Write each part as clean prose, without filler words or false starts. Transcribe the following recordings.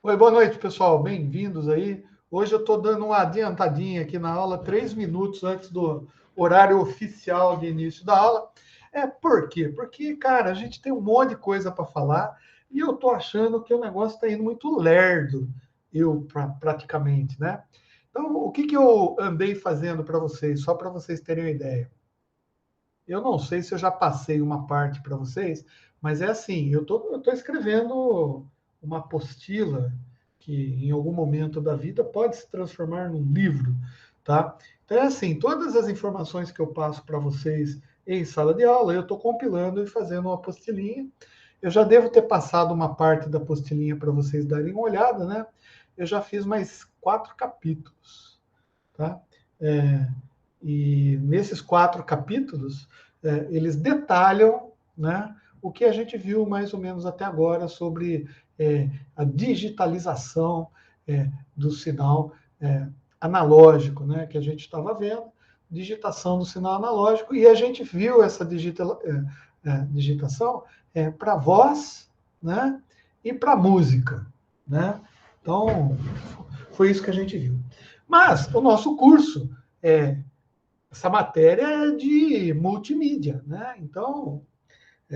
Oi, boa noite, pessoal. Bem-vindos aí. Hoje eu estou dando uma adiantadinha aqui na aula, 3 minutos antes do horário oficial de início da aula. Por quê? Porque, cara, a gente tem um monte de coisa para falar e eu estou achando que o negócio está indo muito lerdo, praticamente, né? Então, o que eu andei fazendo para vocês, só para vocês terem uma ideia? Eu não sei se eu já passei uma parte para vocês, mas é assim, eu tô escrevendo uma apostila que em algum momento da vida pode se transformar num livro, tá? Então é assim, todas as informações que eu passo para vocês em sala de aula, eu estou compilando e fazendo uma apostilinha. Eu já devo ter passado uma parte da apostilinha para vocês darem uma olhada, né? Eu já fiz mais 4 capítulos, tá? É, e nesses 4 capítulos, eles detalham, né, o que a gente viu mais ou menos até agora sobre a digitalização do sinal analógico, né, que a gente estava vendo, digitação do sinal analógico, e a gente viu essa digitação para voz, né, e para música, né? Então, foi isso que a gente viu. Mas o nosso curso essa matéria é de multimídia, né? Então,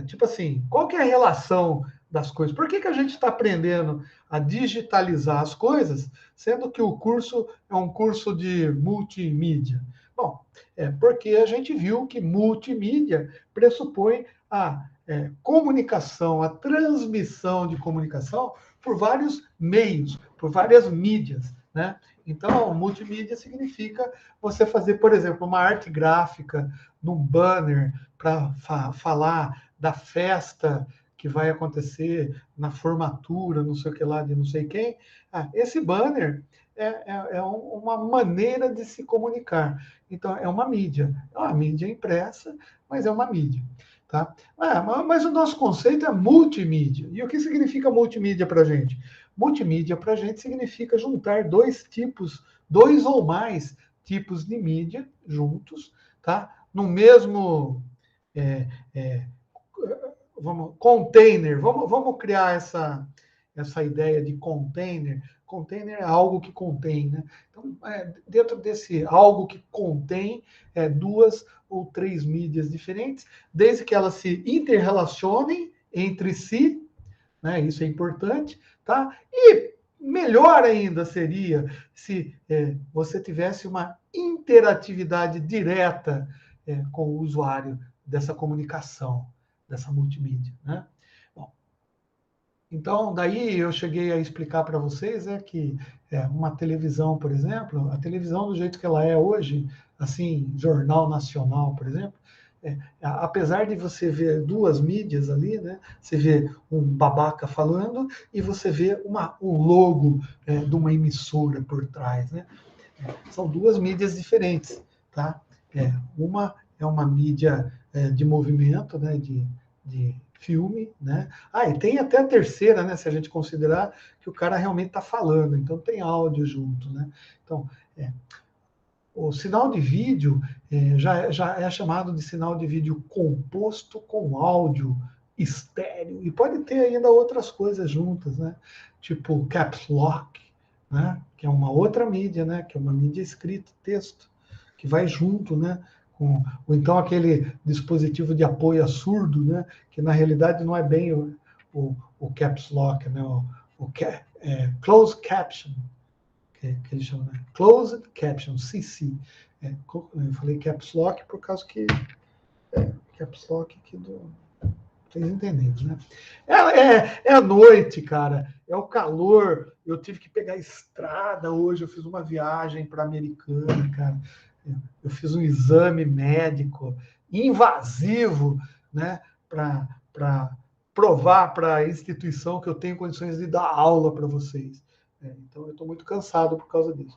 tipo assim, qual que é a relação das coisas? Por que a gente está aprendendo a digitalizar as coisas, sendo que o curso é um curso de multimídia? Bom, porque a gente viu que multimídia pressupõe a comunicação, a transmissão de comunicação por vários meios, por várias mídias, né? Então, multimídia significa você fazer, por exemplo, uma arte gráfica num banner para falar da festa que vai acontecer na formatura, não sei o que lá, de não sei quem. Esse banner é uma maneira de se comunicar. Então, é uma mídia impressa, mas é uma mídia. Tá? Mas o nosso conceito é multimídia. E o que significa multimídia para a gente? Multimídia para a gente significa juntar dois ou mais tipos de mídia juntos, tá? No mesmo é, é, container. Vamos criar essa ideia de container. Container é algo que contém, né? Então, dentro desse algo que contém 2 ou 3 mídias diferentes, desde que elas se interrelacionem entre si, né? Isso é importante, tá? E melhor ainda seria se você tivesse uma interatividade direta com o usuário dessa comunicação, dessa multimídia, né? Bom, então, daí eu cheguei a explicar para vocês que uma televisão, por exemplo, a televisão do jeito que ela é hoje, assim, Jornal Nacional, por exemplo, apesar de você ver 2 mídias ali, né? Você vê um babaca falando e você vê um logo de uma emissora por trás, né? São 2 mídias diferentes, tá? Uma é uma mídia de movimento, né? De filme, né? E tem até a terceira, né? Se a gente considerar que o cara realmente está falando, então tem áudio junto, né? Então, o sinal de vídeo já é chamado de sinal de vídeo composto com áudio estéreo, e pode ter ainda outras coisas juntas, né? Tipo caps lock, né? Que é uma outra mídia, né? Que é uma mídia escrita, texto, que vai junto, né? Ou então aquele dispositivo de apoio a surdo, né? Que na realidade não é bem o caps lock, né? Closed caption, que ele chama, né? Closed Caption, CC. Eu falei Caps Lock por causa que Caps Lock aqui do... Vocês entenderam, né? É a noite, cara. É o calor. Eu tive que pegar a estrada hoje. Eu fiz uma viagem para Americana, cara. Eu fiz um exame médico invasivo, né? Para provar para a instituição que eu tenho condições de dar aula para vocês. Então, eu estou muito cansado por causa disso.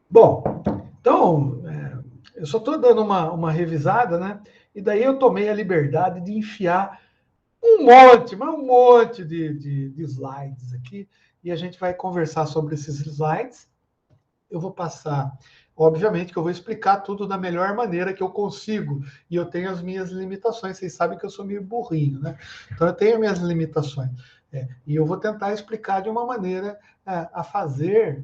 Bom, então, eu só estou dando uma revisada, né? E daí eu tomei a liberdade de enfiar mas um monte de slides aqui, e a gente vai conversar sobre esses slides. Eu vou passar, obviamente que eu vou explicar tudo da melhor maneira que eu consigo, e eu tenho as minhas limitações, vocês sabem que eu sou meio burrinho, né? Então eu tenho as minhas limitações. E eu vou tentar explicar de uma maneira a fazer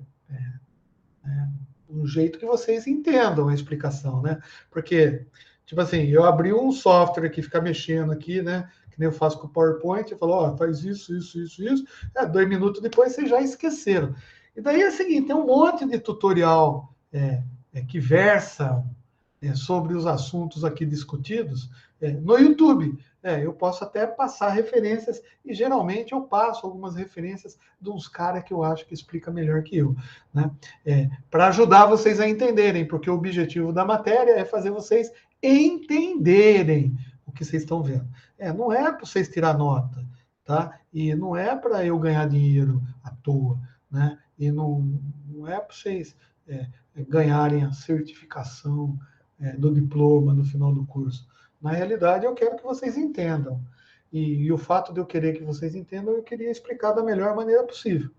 um jeito que vocês entendam a explicação, né? Porque, tipo assim, eu abri um software aqui, ficar mexendo aqui, né? Que nem eu faço com o PowerPoint, eu falo, ó, faz isso, isso, isso, isso. 2 minutos depois vocês já esqueceram. E daí é o seguinte, tem um monte de tutorial que versa sobre os assuntos aqui discutidos no YouTube. Eu posso até passar referências, e geralmente eu passo algumas referências de uns caras que eu acho que explica melhor que eu, né? Para ajudar vocês a entenderem, porque o objetivo da matéria é fazer vocês entenderem o que vocês estão vendo. Não é para vocês tirar nota, tá? E não é para eu ganhar dinheiro à toa, né? E não é para vocês ganharem a certificação do diploma no final do curso. Na realidade, eu quero que vocês entendam. E o fato de eu querer que vocês entendam, eu queria explicar da melhor maneira possível.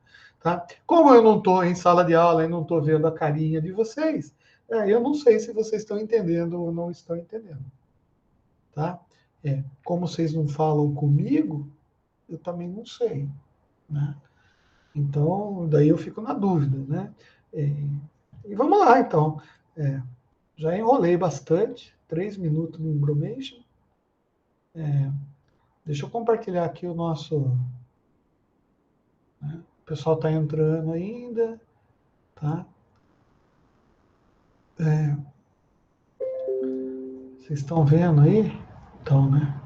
Tá? Como eu não estou em sala de aula e não estou vendo a carinha de vocês, eu não sei se vocês estão entendendo ou não estão entendendo. Tá? Como vocês não falam comigo, eu também não sei. Né? Então, daí eu fico na dúvida. Né? E vamos lá, então. Já enrolei bastante, 3 minutos no Bromation. Deixa eu compartilhar aqui o nosso. Né? O pessoal está entrando ainda. Tá? Vocês estão vendo aí? Então, né?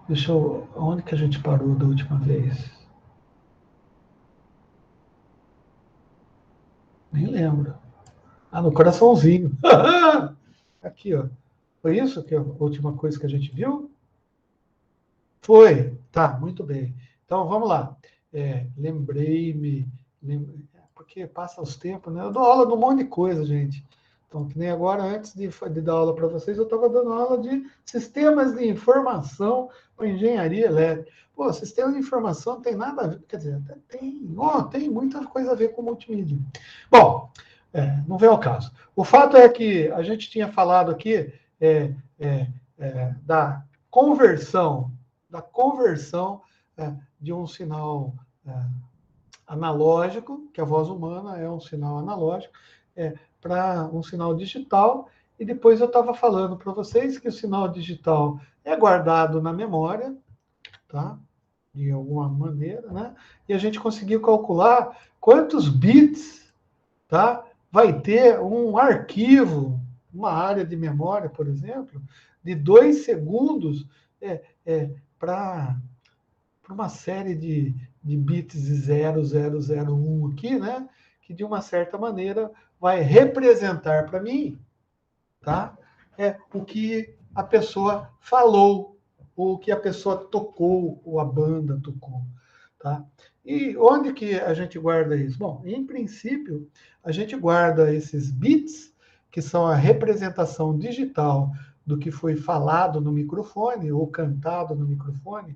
Deixa eu. Onde que a gente parou da última vez? Nem lembro. No coraçãozinho. Aqui, ó. Foi isso que é a última coisa que a gente viu? Foi. Tá, muito bem. Então, vamos lá. Lembrei-me. Porque passa os tempos, né? Eu dou aula de um monte de coisa, gente. Então, que nem agora, antes de dar aula para vocês, eu estava dando aula de sistemas de informação para engenharia elétrica. Pô, sistema de informação tem nada a ver, quer dizer, tem muita coisa a ver com multimídia. Bom, não vem ao caso. O fato é que a gente tinha falado aqui da conversão de um sinal analógico, que a voz humana é um sinal analógico, para um sinal digital. E depois eu estava falando para vocês que o sinal digital é guardado na memória, tá? De alguma maneira, né? E a gente conseguiu calcular quantos bits, tá? Vai ter um arquivo, uma área de memória, por exemplo, de 2 segundos para uma série de bits 0001 aqui, né? Que de uma certa maneira vai representar para mim, tá? O que a pessoa falou, ou o que a pessoa tocou, ou a banda tocou, tá? E onde que a gente guarda isso? Bom, em princípio, a gente guarda esses bits, que são a representação digital do que foi falado no microfone, ou cantado no microfone,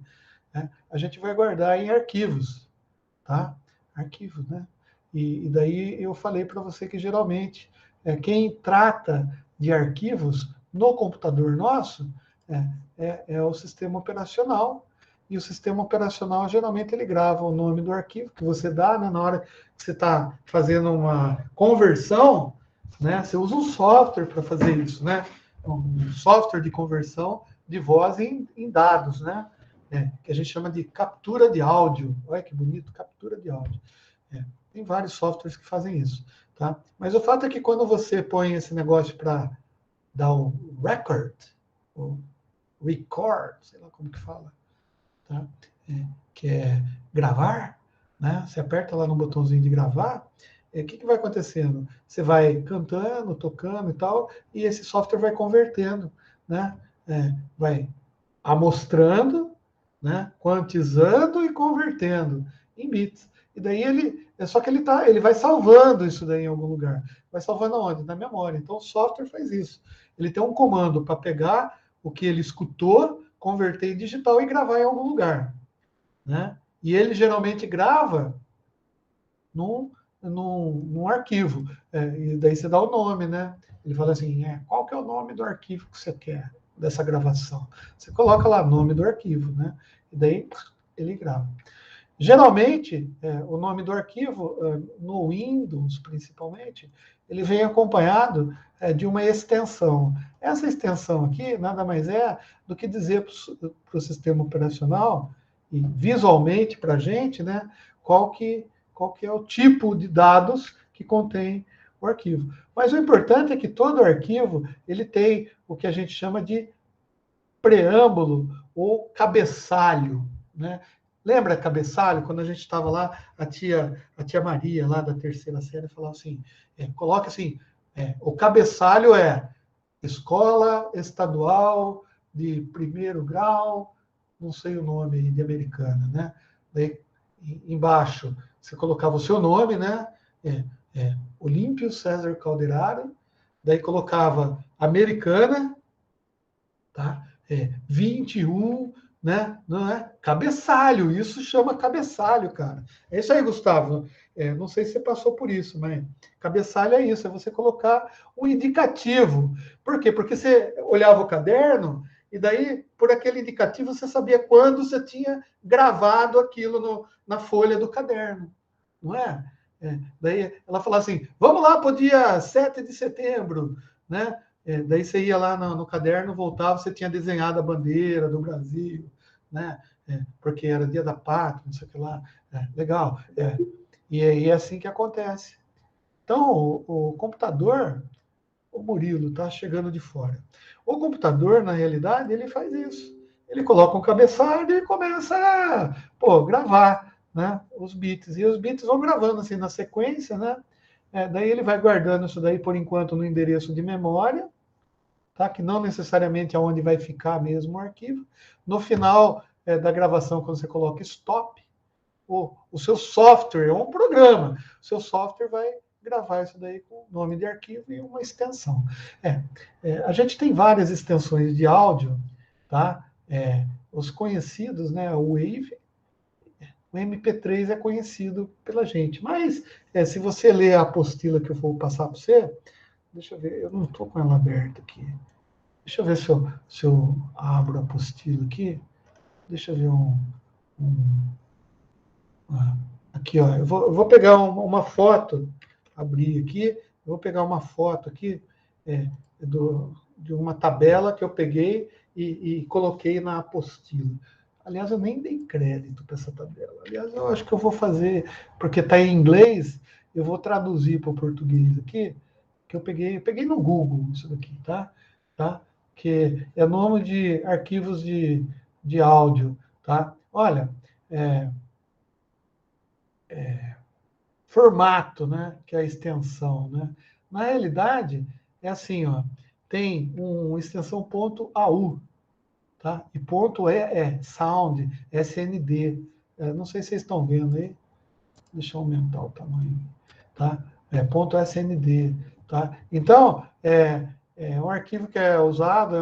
né? A gente vai guardar em arquivos, tá? Arquivos, né? E daí eu falei para você que geralmente quem trata de arquivos no computador nosso é o sistema operacional. E o sistema operacional, geralmente, ele grava o nome do arquivo que você dá, né? Na hora que você está fazendo uma conversão, né? Você usa um software para fazer isso, né? Um software de conversão de voz em dados, né? Que a gente chama de captura de áudio. Olha que bonito, captura de áudio. Tem vários softwares que fazem isso. Tá? Mas o fato é que quando você põe esse negócio para dar o record, o record, sei lá como que fala, tá? Que é gravar, né? Você aperta lá no botãozinho de gravar, o que vai acontecendo? Você vai cantando, tocando e tal, e esse software vai convertendo, né? Vai amostrando, né? Quantizando e convertendo em bits. E daí só que ele vai salvando isso daí em algum lugar. Vai salvando aonde? Na memória. Então o software faz isso. Ele tem um comando para pegar o que ele escutou, converter em digital e gravar em algum lugar, né? E ele geralmente grava num arquivo. E daí você dá o nome, né? Ele fala assim, qual que é o nome do arquivo que você quer dessa gravação? Você coloca lá o nome do arquivo, né? E daí ele grava. Geralmente, o nome do arquivo, no Windows principalmente, ele vem acompanhado de uma extensão. Essa extensão aqui nada mais é do que dizer para o sistema operacional, e visualmente para a gente, né, qual que é o tipo de dados que contém o arquivo. Mas o importante é que todo arquivo ele tem o que a gente chama de preâmbulo ou cabeçalho, né? Lembra cabeçalho? Quando a gente estava lá, a tia Maria, lá da terceira série, falava assim, coloca assim, o cabeçalho é escola estadual de primeiro grau, não sei o nome de americana, né? Daí, embaixo, você colocava o seu nome, né? Olímpio César Calderaro, daí colocava americana, tá? 21, né? Não é? Cabeçalho, isso chama cabeçalho, cara. É isso aí, Gustavo. Não sei se você passou por isso, mas cabeçalho é isso, é você colocar um indicativo. Por quê? Porque você olhava o caderno e daí, por aquele indicativo, você sabia quando você tinha gravado aquilo na folha do caderno, não é? Daí ela falava assim, vamos lá para o dia 7 de setembro, né? Daí você ia lá no caderno, voltava, você tinha desenhado a bandeira do Brasil, né? Porque era dia da pátria, não sei o que lá. Legal. E é assim que acontece. Então, o computador, o Murilo está chegando de fora. O computador, na realidade, ele faz isso. Ele coloca um cabeçalho e começa a gravar, né, os bits. E os bits vão gravando assim na sequência, né? Daí ele vai guardando isso daí, por enquanto, no endereço de memória, tá? Que não necessariamente é onde vai ficar mesmo o arquivo. No final da gravação, quando você coloca stop, o seu software, é um programa, o seu software vai gravar isso daí com o nome de arquivo e uma extensão. A gente tem várias extensões de áudio, tá? Os conhecidos, né? O Wave, o MP3 é conhecido pela gente, mas se você ler a apostila que eu vou passar para você, deixa eu ver, eu não estou com ela aberta aqui. Deixa eu ver se eu abro a apostila aqui. Deixa eu ver aqui, ó. Eu vou pegar uma foto, abrir aqui. Eu vou pegar uma foto aqui de uma tabela que eu peguei e coloquei na apostila. Aliás, eu nem dei crédito para essa tabela. Aliás, eu acho que eu vou fazer, porque está em inglês, eu vou traduzir para o português aqui, que eu peguei no Google isso daqui, tá? Tá? Que é nome de arquivos de áudio, tá? Olha, é, formato, né? Que é a extensão, né? Na realidade, é assim, ó, tem uma extensão ponto .au, tá? E ponto é sound, SND. Não sei se vocês estão vendo aí. Deixa eu aumentar o tamanho, tá? Ponto .snd, tá? Então, um arquivo que é usado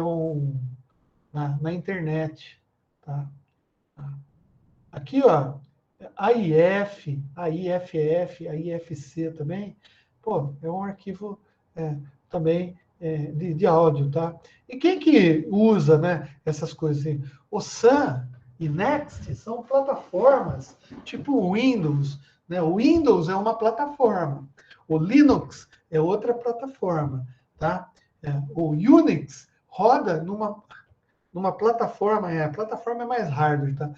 na internet, tá? Aqui, ó, AIF, AIFF, AIFC também, pô, é um arquivo também de áudio, tá? E quem que usa, né, essas coisas assim? O Sun e Next são plataformas tipo Windows, né? O Windows é uma plataforma, o Linux é outra plataforma, tá? O Unix roda numa plataforma, a plataforma é mais hardware, tá?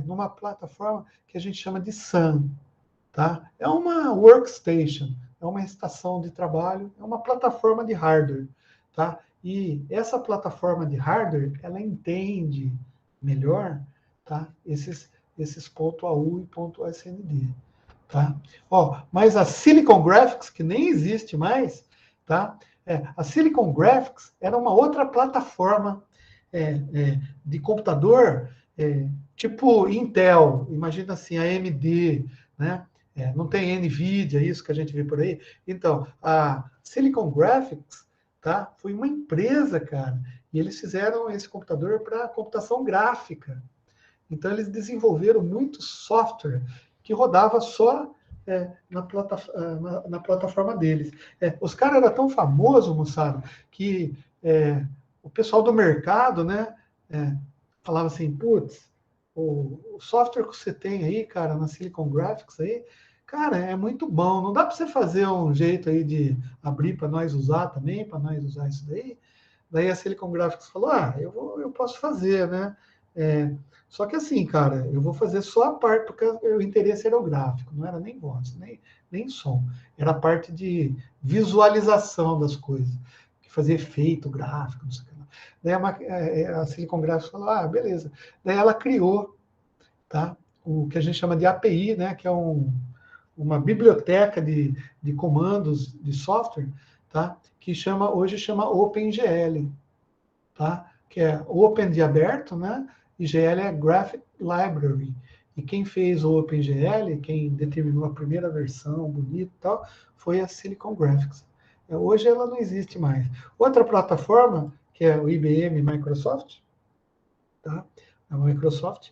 Numa plataforma que a gente chama de Sun, tá? É uma workstation, é uma estação de trabalho, é uma plataforma de hardware, tá? E essa plataforma de hardware, ela entende melhor, tá? Esses ponto .au e ponto .snd, tá? Mas a Silicon Graphics, que nem existe mais, tá? A Silicon Graphics era uma outra plataforma de computador, tipo Intel, imagina assim, a AMD, né? Não tem NVIDIA, isso que a gente vê por aí. Então, a Silicon Graphics, tá? Foi uma empresa, cara, e eles fizeram esse computador para computação gráfica. Então, eles desenvolveram muito software que rodava só na plataforma deles. Os caras eram tão famosos, moçada, que o pessoal do mercado, né, falava assim, putz, o software que você tem aí, cara, na Silicon Graphics aí, cara, é muito bom. Não dá para você fazer um jeito aí de abrir para nós usar também, para nós usar isso daí? Daí a Silicon Graphics falou, eu posso fazer, né? Só que assim, cara, eu vou fazer só a parte, porque o interesse era o gráfico, não era nem voz, nem som. Era a parte de visualização das coisas, que fazia efeito gráfico, não sei o que lá. Daí a Silicon Graphics falou, beleza. Daí ela criou, tá? O que a gente chama de API, né? Que é uma biblioteca de comandos de software, tá? Que hoje chama OpenGL, tá? Que é Open de aberto, né? E GL é Graphic Library. E quem fez o OpenGL, quem determinou a primeira versão, bonito e tal, foi a Silicon Graphics. Hoje ela não existe mais. Outra plataforma, que é o IBM Microsoft, tá? A Microsoft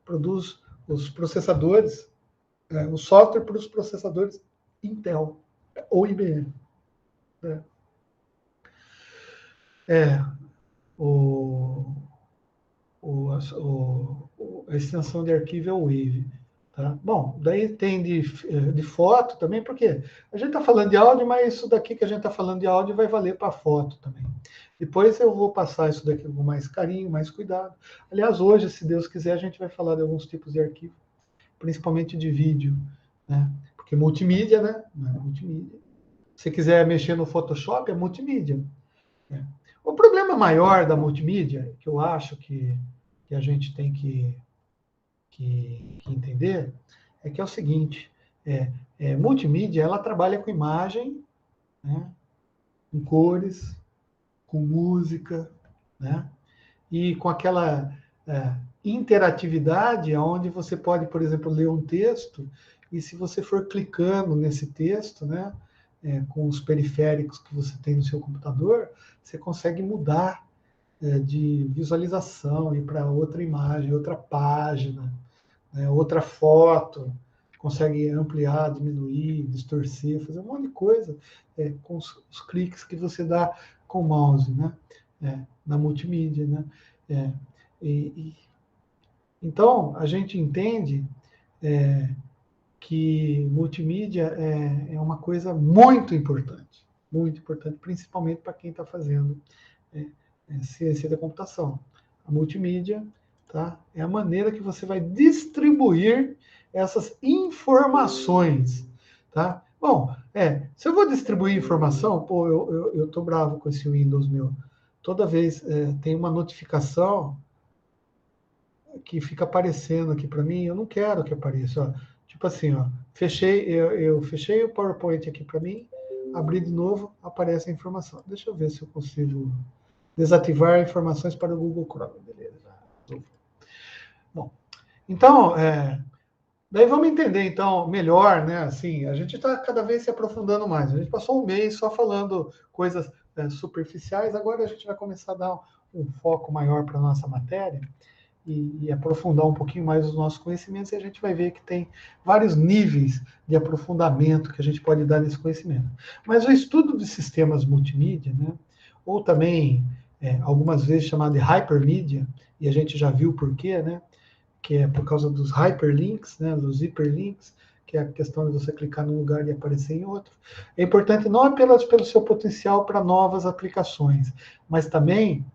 produz os processadores, o software para os processadores Intel, ou IBM. Né? A extensão de arquivo é o Wave. Tá? Bom, daí tem de foto também, porque a gente está falando de áudio, mas isso daqui que a gente está falando de áudio vai valer para foto também. Depois eu vou passar isso daqui com mais carinho, mais cuidado. Aliás, hoje, se Deus quiser, a gente vai falar de alguns tipos de arquivo, principalmente de vídeo, né? Porque multimídia, né? Não é multimídia. Se quiser mexer no Photoshop, é multimídia. Né? O problema maior da multimídia, que eu acho que a gente tem que entender, é que é o seguinte, multimídia, ela trabalha com imagem, né? Com cores, com música, né? E com aquela interatividade, onde você pode, por exemplo, ler um texto, e se você for clicando nesse texto, né, com os periféricos que você tem no seu computador, você consegue mudar de visualização, ir para outra imagem, outra página, né, outra foto, consegue ampliar, diminuir, distorcer, fazer um monte de coisa com os cliques que você dá com o mouse, né? Na multimídia, né? É, então, a gente entende que multimídia é uma coisa muito importante, principalmente para quem está fazendo ciência da computação. A multimídia, tá? É a maneira que você vai distribuir essas informações, tá? Bom, se eu vou distribuir informação, pô, eu tô bravo com esse Windows meu. Toda vez tem uma notificação que fica aparecendo aqui para mim, eu não quero que apareça. Ó. Tipo assim, ó, eu fechei o PowerPoint aqui para mim, abri de novo, aparece a informação. Deixa eu ver se eu consigo desativar informações para o Google Chrome. Beleza. Bom, então, daí vamos entender, então, melhor, né? Assim, a gente está cada vez se aprofundando mais. A gente passou um mês só falando coisas superficiais, agora a gente vai começar a dar um foco maior para a nossa matéria e aprofundar um pouquinho mais os nossos conhecimentos, e a gente vai ver que tem vários níveis de aprofundamento que a gente pode dar nesse conhecimento. Mas o estudo de sistemas multimídia, né? Ou também algumas vezes chamado de hypermídia, e a gente já viu por quê, né? Que é por causa dos hyperlinks, né? Dos hiperlinks, que é a questão de você clicar num lugar e aparecer em outro. É importante não apenas pelo seu potencial para novas aplicações, mas também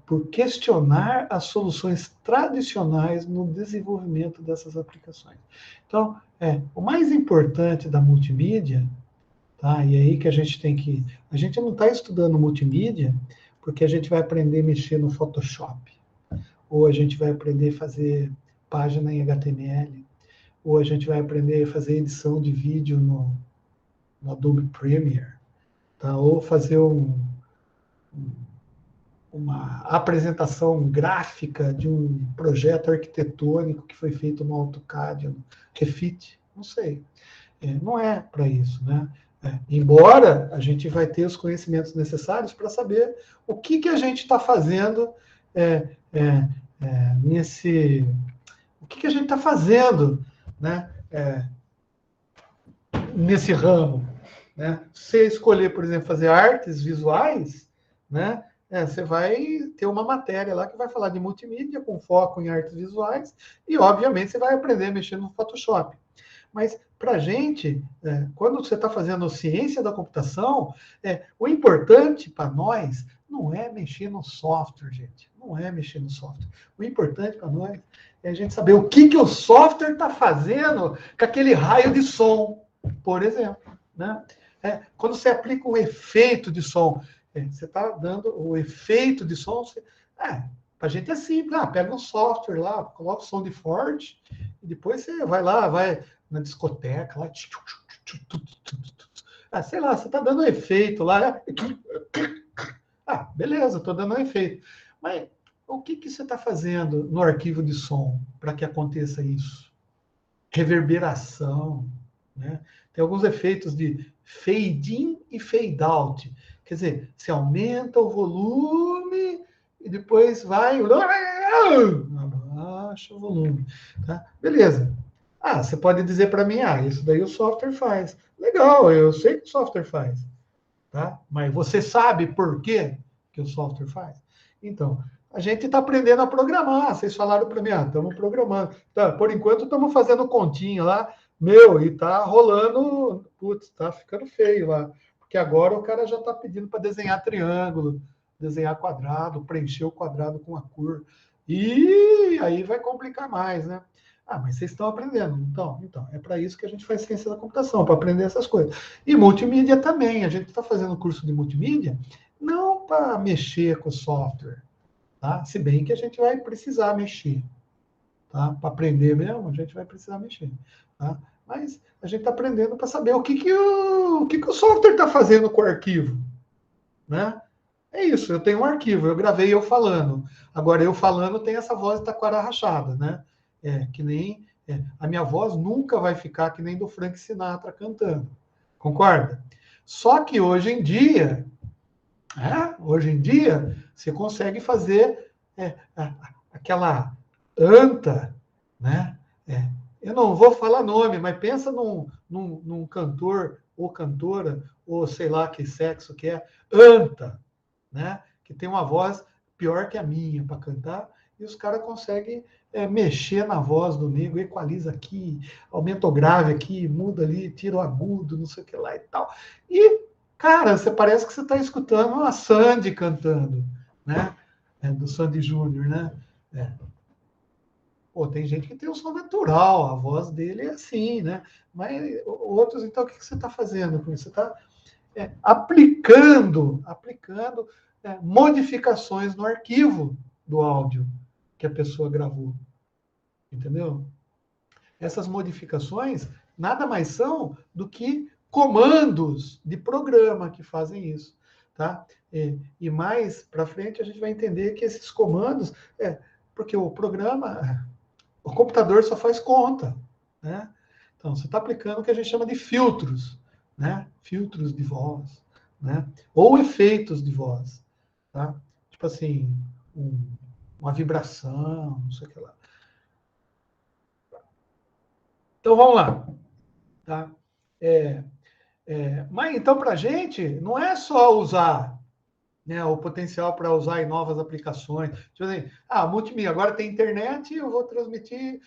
por questionar as soluções tradicionais no desenvolvimento dessas aplicações. Então, o mais importante da multimídia, tá? E aí que a gente tem que... A gente não está estudando multimídia porque a gente vai aprender a mexer no Photoshop, ou a gente vai aprender a fazer página em HTML, ou a gente vai aprender a fazer edição de vídeo no Adobe Premiere, tá? Ou fazer uma apresentação gráfica de um projeto arquitetônico que foi feito no AutoCAD, no Refit, não sei. Não é para isso, né? Embora a gente vai ter os conhecimentos necessários para saber o que a gente está fazendo nesse... O que a gente está fazendo, né? Nesse ramo, né? Se você escolher, por exemplo, fazer artes visuais, né? você vai ter uma matéria lá que vai falar de multimídia com foco em artes visuais e, obviamente, você vai aprender a mexer no Photoshop. Mas, para a gente, quando você está fazendo ciência da computação, o importante para nós não é mexer no software, gente. Não é mexer no software. O importante para nós é a gente saber o que o software está fazendo com aquele raio de som, por exemplo. Né? Quando você aplica um efeito de som, você está dando o efeito de som. Para a gente é simples. Pega um software lá, coloca o som de forte, e depois você vai lá, vai na discoteca lá. Sei lá, você está dando um efeito lá. Beleza, estou dando um efeito. Mas o que você está fazendo no arquivo de som para que aconteça isso? Reverberação, né? Tem alguns efeitos de fade in e fade out. Quer dizer, você aumenta o volume e depois vai abaixa o volume, tá? Beleza. Você pode dizer para mim, isso daí o software faz. Legal, eu sei que o software faz, tá? Mas você sabe por quê que o software faz? Então, a gente está aprendendo a programar. Vocês falaram para mim, estamos programando. Tá, por enquanto, estamos fazendo continha lá, e tá rolando, putz, tá ficando feio lá. Porque agora o cara já está pedindo para desenhar triângulo, desenhar quadrado, preencher o quadrado com a cor. E aí vai complicar mais, né? Mas vocês estão aprendendo. Então, é para isso que a gente faz ciência da computação, para aprender essas coisas. E multimídia também. A gente está fazendo curso de multimídia não para mexer com o software, tá? Se bem que a gente vai precisar mexer, tá? Para aprender mesmo, a gente vai precisar mexer, tá? Mas a gente está aprendendo para saber o que o software está fazendo com o arquivo, né? É isso, eu tenho um arquivo, eu gravei eu falando. Agora, eu falando tem essa voz de taquara rachada, né? Que nem... a minha voz nunca vai ficar que nem do Frank Sinatra cantando. Concorda? Só que hoje em dia, você consegue fazer aquela anta, né? Eu não vou falar nome, mas pensa num cantor ou cantora, ou sei lá que sexo que é, anta, né? Que tem uma voz pior que a minha para cantar, e os caras conseguem mexer na voz do nego, equaliza aqui, aumenta o grave aqui, muda ali, tira o agudo, não sei o que lá e tal. E, cara, você parece que você está escutando uma Sandy cantando, né? Do Sandy Júnior, né? Tem gente que tem um som natural, a voz dele é assim, né? Mas outros, então, o que você está fazendo com isso? Você está aplicando modificações no arquivo do áudio que a pessoa gravou. Entendeu? Essas modificações nada mais são do que comandos de programa que fazem isso. Tá? E mais para frente a gente vai entender que esses comandos, porque o programa, o computador só faz conta. Né? Então, você está aplicando o que a gente chama de filtros, né? Filtros de voz, né? Ou efeitos de voz, tá? Tipo assim, uma vibração, não sei o que lá. Então, vamos lá, tá? Mas então, para a gente, não é só usar, né, o potencial para usar em novas aplicações. Tipo assim, multimídia, agora tem internet, eu vou transmitir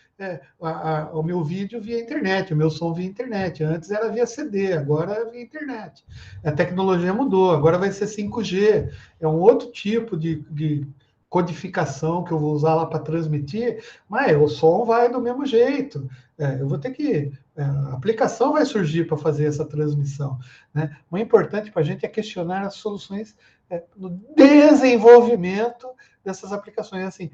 o meu vídeo via internet, o meu som via internet. Antes era via CD, agora é via internet. A tecnologia mudou, agora vai ser 5G. É um outro tipo de codificação que eu vou usar lá para transmitir, mas o som vai do mesmo jeito. Eu vou ter que... a aplicação vai surgir para fazer essa transmissão. Né? O importante para a gente é questionar as soluções no desenvolvimento dessas aplicações. Assim,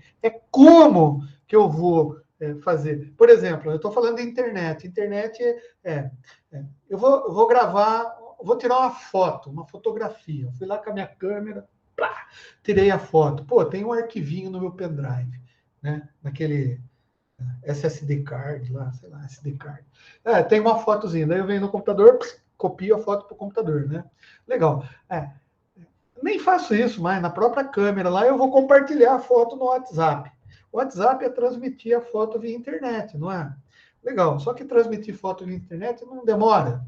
como que eu vou fazer? Por exemplo, eu estou falando de internet. Internet eu vou gravar, vou tirar uma foto, uma fotografia. Fui lá com a minha câmera, plá, tirei a foto. Tem um arquivinho no meu pendrive, né? Naquele SSD card lá, sei lá, SD card. Tem uma fotozinha. Daí eu venho no computador, copio a foto para o computador, né? Legal. Nem faço isso mais, na própria câmera lá eu vou compartilhar a foto no WhatsApp. O WhatsApp é transmitir a foto via internet, não é? Legal, só que transmitir foto via internet não demora.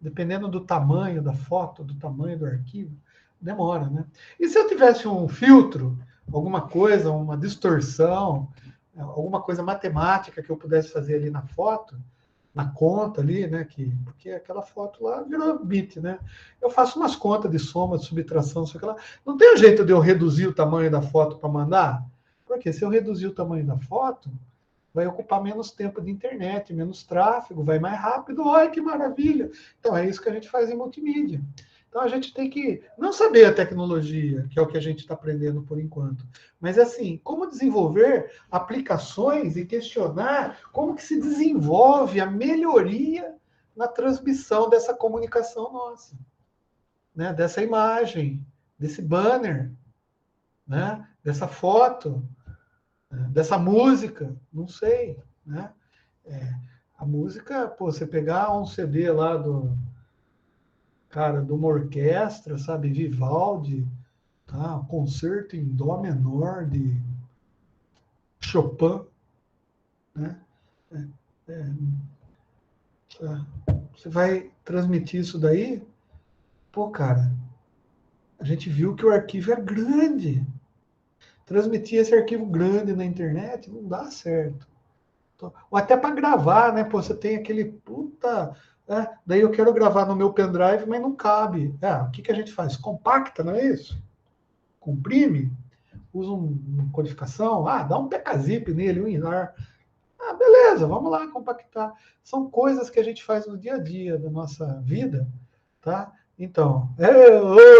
Dependendo do tamanho da foto, do tamanho do arquivo, Demora, né? E se eu tivesse um filtro, alguma coisa, uma distorção, alguma coisa matemática que eu pudesse fazer ali na foto, na conta ali, né? Porque aquela foto lá virou bit, né? Eu faço umas contas de soma, de subtração, sei lá. Não tem um jeito de eu reduzir o tamanho da foto para mandar? Porque se eu reduzir o tamanho da foto, vai ocupar menos tempo de internet, menos tráfego, vai mais rápido. Olha que maravilha! Então é isso que a gente faz em multimídia. Então a gente tem que não saber a tecnologia, que é o que a gente está aprendendo por enquanto, mas assim, como desenvolver aplicações e questionar como que se desenvolve a melhoria na transmissão dessa comunicação nossa, né? Dessa imagem, desse banner, né? Dessa foto, né? Dessa música, não sei, né? A música, pô, você pegar um CD lá de uma orquestra, sabe, Vivaldi, tá? Concerto em dó menor de Chopin, né? É, tá. Você vai transmitir isso daí, pô, cara, a gente viu que o arquivo é grande. Transmitir esse arquivo grande na internet não dá certo. Ou até para gravar, né? Pô, você tem aquele puta. Daí eu quero gravar no meu pendrive, mas não cabe. O que a gente faz? Compacta, não é isso? Comprime, usa uma codificação, dá um PKZip nele, um WinRAR. Beleza, vamos lá compactar. São coisas que a gente faz no dia a dia da nossa vida, tá? Então,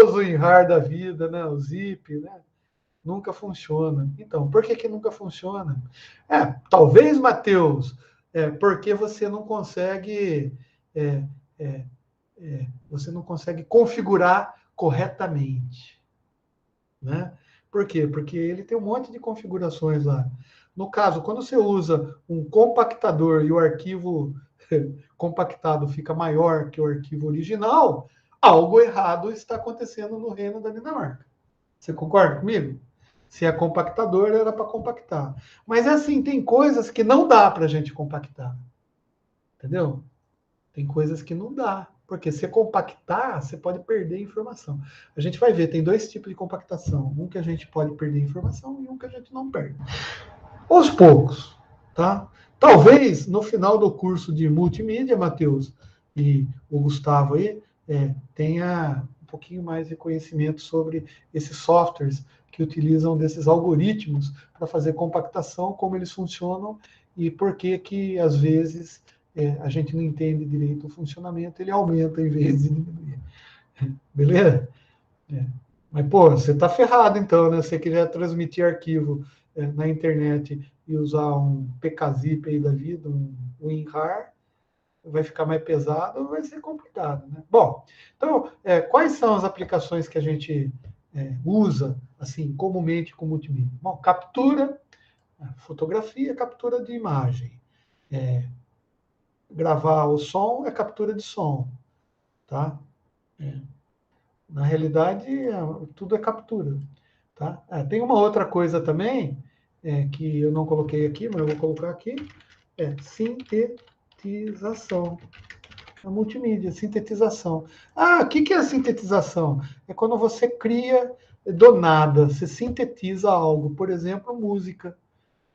o WinRAR da vida, né? O zip, né? Nunca funciona. Então, por que que nunca funciona? Talvez, Matheus, porque é, é, você não consegue configurar corretamente, né? Por quê? Porque ele tem um monte de configurações lá. No caso, quando você usa um compactador e o arquivo compactado fica maior que o arquivo original, algo errado está acontecendo no reino da Dinamarca. Você concorda comigo? Se é compactador, era para compactar. Mas é assim, tem coisas que não dá para a gente compactar. Entendeu? Tem coisas que não dá. Porque se compactar, você pode perder informação. A gente vai ver, tem dois tipos de compactação. Um que a gente pode perder informação e um que a gente não perde. Aos poucos, tá? Talvez no final do curso de multimídia, Matheus e o Gustavo aí, tenha um pouquinho mais de conhecimento sobre esses softwares que utilizam desses algoritmos para fazer compactação, como eles funcionam e por que que às vezes a gente não entende direito o funcionamento, ele aumenta em vez de diminuir. Beleza? Mas, pô, você está ferrado então, né? Você quiser transmitir arquivo na internet e usar um PKZip aí da vida, um WinRAR, vai ficar mais pesado, vai ser complicado, né? Bom, então, quais são as aplicações que a gente usa, assim, comumente com multimídia? Bom, captura, fotografia, captura de imagem. Gravar o som é captura de som, tá? Na realidade, tudo é captura, tá? Tem uma outra coisa também, que eu não coloquei aqui, mas eu vou colocar aqui, sintetização. A multimídia, sintetização. O que é a sintetização? É quando você cria do nada, você sintetiza algo, por exemplo, música,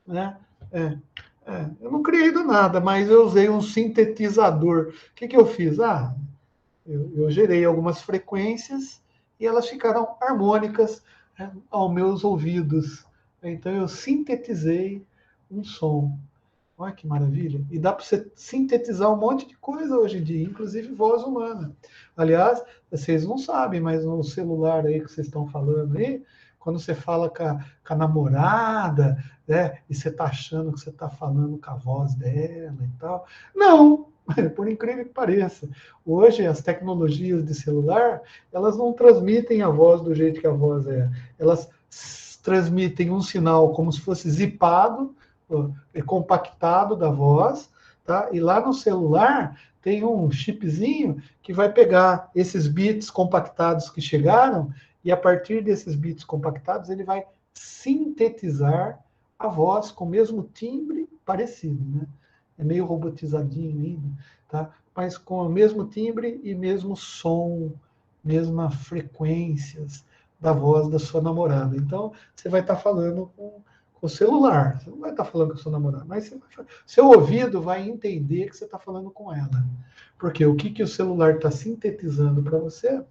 né? Eu não criei do nada, mas eu usei um sintetizador. O que eu fiz? Eu gerei algumas frequências e elas ficaram harmônicas, aos meus ouvidos. Então eu sintetizei um som. Olha que maravilha. E dá para você sintetizar um monte de coisa hoje em dia, inclusive voz humana. Aliás, vocês não sabem, mas no celular aí que vocês estão falando aí, quando você fala com a namorada, né, e você está achando que você está falando com a voz dela e tal. Não, por incrível que pareça. Hoje, as tecnologias de celular, elas não transmitem a voz do jeito que a voz é. Elas transmitem um sinal como se fosse zipado, compactado da voz, tá? E lá no celular tem um chipzinho que vai pegar esses bits compactados que chegaram e a partir desses bits compactados ele vai sintetizar a voz com o mesmo timbre parecido, né? É meio robotizadinho ainda, tá? Mas com o mesmo timbre e mesmo som mesma frequências da voz da sua namorada. Então, você vai estar falando com o celular. Você não vai estar falando com o seu namorado, mas seu ouvido vai entender que você está falando com ela. Porque o que o celular está sintetizando para você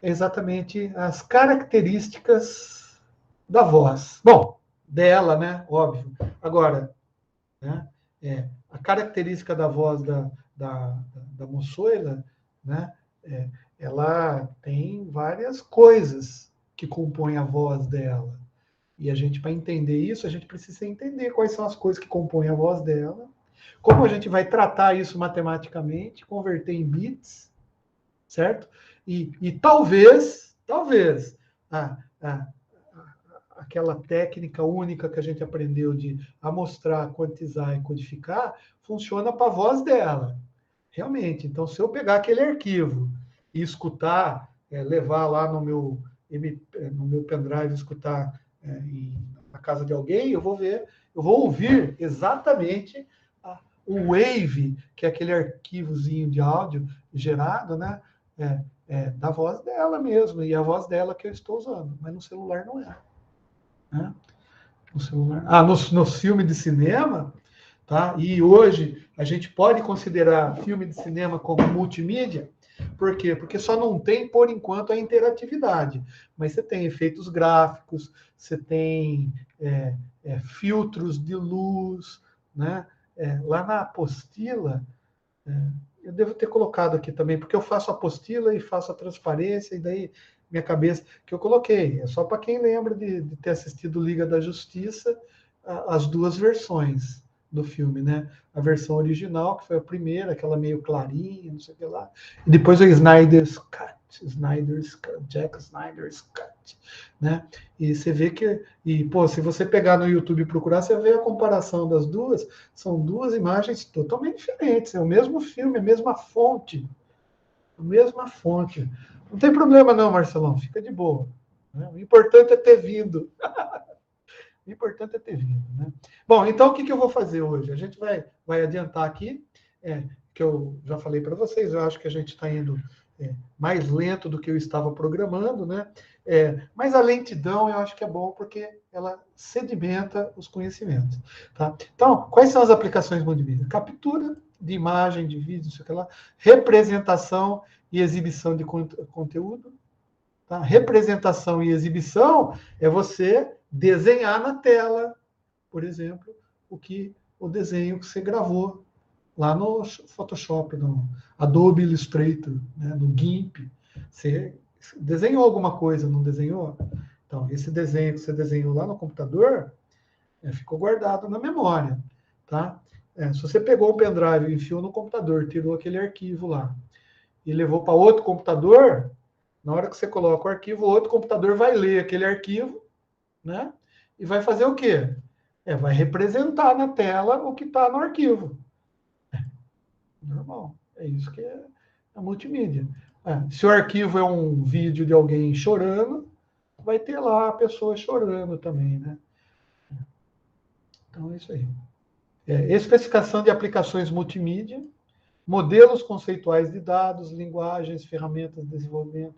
é exatamente as características da voz. Bom, dela, né? Óbvio. Agora, né? A característica da voz da moçoila, né? Ela tem várias coisas que compõem a voz dela. E a gente, para entender isso, a gente precisa entender quais são as coisas que compõem a voz dela, como a gente vai tratar isso matematicamente, converter em bits, certo? E talvez, a, a, aquela técnica única que a gente aprendeu de amostrar, quantizar e codificar, funciona para a voz dela. Realmente. Então, se eu pegar aquele arquivo e escutar, levar lá no meu pendrive, escutar na casa de alguém, eu vou ouvir exatamente o wave, que é aquele arquivozinho de áudio gerado, né? Da voz dela mesmo, e a voz dela que eu estou usando, mas no celular não é. Né? No celular. No filme de cinema, tá? E hoje a gente pode considerar filme de cinema como multimídia. Por quê? Porque só não tem, por enquanto, a interatividade. Mas você tem efeitos gráficos, você tem filtros de luz, né? Lá na apostila, eu devo ter colocado aqui também, porque eu faço a apostila e faço a transparência, e daí minha cabeça, que eu coloquei. É só para quem lembra de ter assistido Liga da Justiça, as duas versões do filme, né? A versão original, que foi a primeira, aquela meio clarinha, não sei o que lá. E depois o Jack Snyder's Cut, né? E você vê que, se você pegar no YouTube e procurar, você vê a comparação das duas, são duas imagens totalmente diferentes, é o mesmo filme, a mesma fonte, Não tem problema não, Marcelão, fica de boa. Né? O importante é ter vindo. O importante é ter vindo, né? Bom, então o que eu vou fazer hoje? A gente vai adiantar aqui, que eu já falei para vocês, eu acho que a gente está indo mais lento do que eu estava programando, né? Mas a lentidão eu acho que é bom porque ela sedimenta os conhecimentos. Tá? Então, quais são as aplicações multimídia? Captura de imagem, de vídeo, sei lá, representação e exibição de conteúdo. Tá? Representação e exibição é você desenhar na tela, por exemplo, o desenho que você gravou lá no Photoshop, no Adobe Illustrator, né, no GIMP. Você desenhou alguma coisa, não desenhou? Então, esse desenho que você desenhou lá no computador ficou guardado na memória. Tá? Se você pegou o pendrive, enfiou no computador, tirou aquele arquivo lá e levou para outro computador, na hora que você coloca o arquivo, o outro computador vai ler aquele arquivo, né? E vai fazer o quê? Vai representar na tela o que está no arquivo. Normal. É isso que é a multimídia. Se o arquivo é um vídeo de alguém chorando, vai ter lá a pessoa chorando também, né? Então é isso aí. Especificação de aplicações multimídia, modelos conceituais de dados, linguagens, ferramentas de desenvolvimento.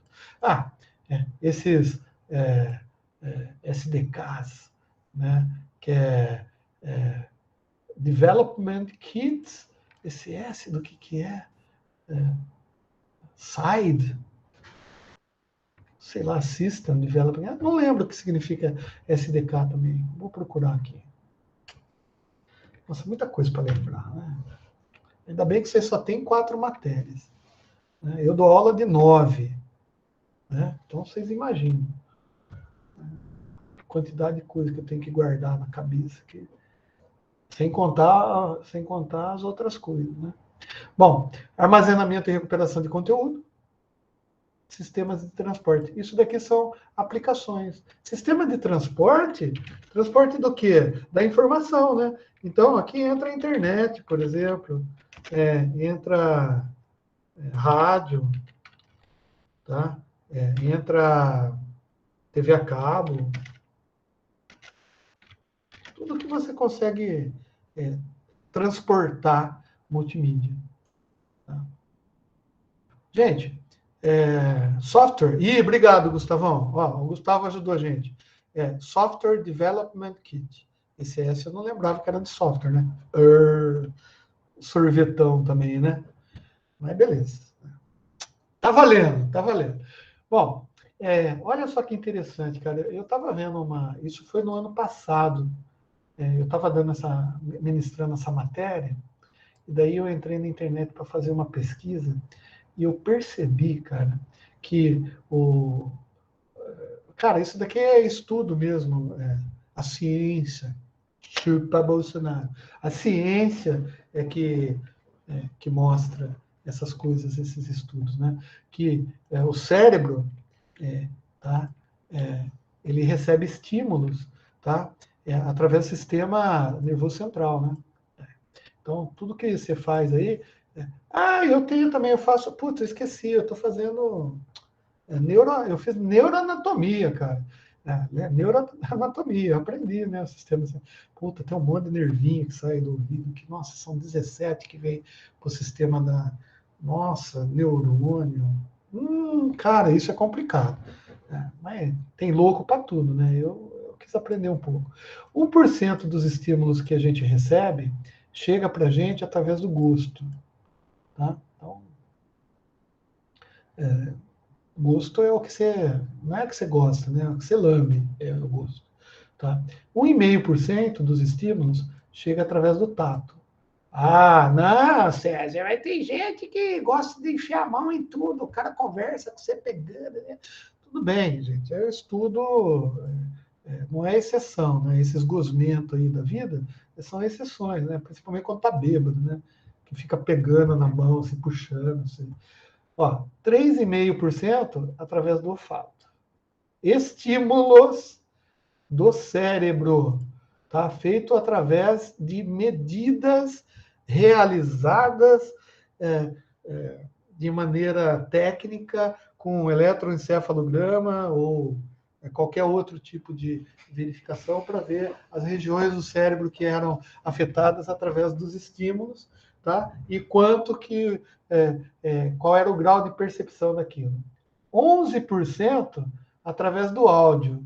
Esses SDKs, né? Que Development Kits, esse S do que é? Side, sei lá, System Development, não lembro o que significa SDK também, vou procurar aqui. Nossa, muita coisa para lembrar, né? Ainda bem que você só tem 4 matérias. Né? Eu dou aula de 9. Né? Então vocês imaginam a quantidade de coisa que eu tenho que guardar na cabeça, sem contar as outras coisas. Né? Bom, armazenamento e recuperação de conteúdo, sistemas de transporte. Isso daqui são aplicações. Sistema de transporte do quê? Da informação, né? Então, aqui entra a internet, por exemplo, entra rádio, tá? Entra TV a cabo, tudo que você consegue transportar multimídia. Tá? Gente, Software. Ih, obrigado, Gustavão. Ó, o Gustavo ajudou a gente. Software Development Kit. Esse S eu não lembrava que era de software, né? Sorvetão também, né? Mas beleza. Tá valendo, tá valendo. Bom, olha só que interessante, cara. Eu estava vendo Isso foi no ano passado. Eu estava ministrando essa matéria, e daí eu entrei na internet para fazer uma pesquisa, e eu percebi, cara, que Cara, isso daqui é estudo mesmo, a ciência. Chupa Bolsonaro. A ciência que mostra essas coisas, esses estudos, né? Que o cérebro, tá? Ele recebe estímulos, tá? Através do sistema nervoso central, né? Então, tudo que você faz aí... eu tenho também, eu faço... Putz, eu esqueci, eu estou fazendo... eu fiz neuroanatomia, cara. Neuroanatomia, eu aprendi, né? O sistema assim. Puta, tem um monte de nervinho que sai do ouvido, que, nossa, são 17 que vem pro sistema da. Nossa, neurônio. Cara, isso é complicado. Mas tem louco para tudo, né? Eu quis aprender um pouco. 1% dos estímulos que a gente recebe chega para a gente através do gosto. Tá? Então, gosto é o que você. Não é o que você gosta, né? É o que você lambe, é o gosto. Tá? 1,5% dos estímulos chega através do tato. Ah, não, César, vai ter gente que gosta de enfiar a mão em tudo, o cara conversa com você pegando, né? Tudo bem, gente, é estudo, não é exceção, né? Esses gosmentos aí da vida são exceções, né? Principalmente quando tá bêbado, né? Que fica pegando na mão, se puxando, assim. Ó, 3,5% através do olfato. Estímulos do cérebro, tá? Feito através de medidas realizadas é, de maneira técnica, com eletroencefalograma ou qualquer outro tipo de verificação para ver as regiões do cérebro que eram afetadas através dos estímulos, tá? E qual era o grau de percepção daquilo. 11% através do áudio,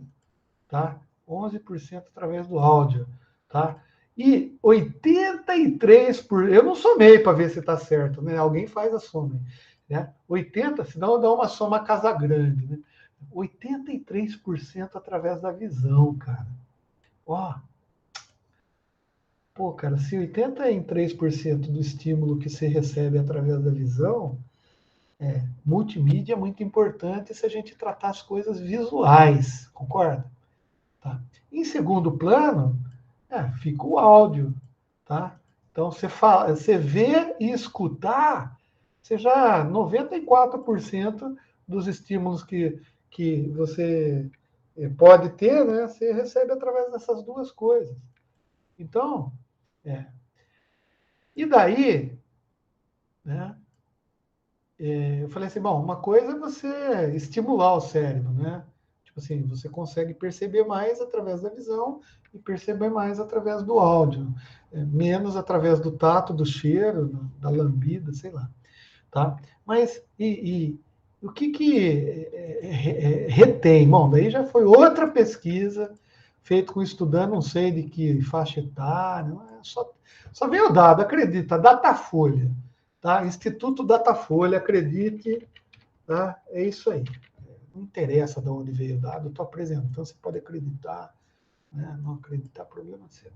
tá? 11% através do áudio, tá? E 83%, eu não somei para ver se está certo, né? Alguém faz a soma, né? 80, senão dá uma soma casa grande, né? 83% através da visão, cara. Ó, pô, cara, se 83% do estímulo que você recebe através da visão, multimídia é muito importante se a gente tratar as coisas visuais, concorda? Tá? Em segundo plano, fica o áudio, tá? Então você vê e escutar, você já 94% dos estímulos que você pode ter, né? Você recebe através dessas duas coisas. Então, e daí, né? Eu falei assim, bom, uma coisa é você estimular o cérebro, né? Tipo assim, você consegue perceber mais através da visão e perceber mais através do áudio, menos através do tato, do cheiro, da lambida, sei lá, tá? Mas o que retém? Bom, daí já foi outra pesquisa feita com estudante, não sei de que faixa etária, só veio o dado, acredita, Datafolha, tá? Instituto Datafolha, acredite, tá? É isso aí. Não interessa de onde veio o dado, eu estou apresentando, você pode acreditar, né? Não acreditar, problema seu.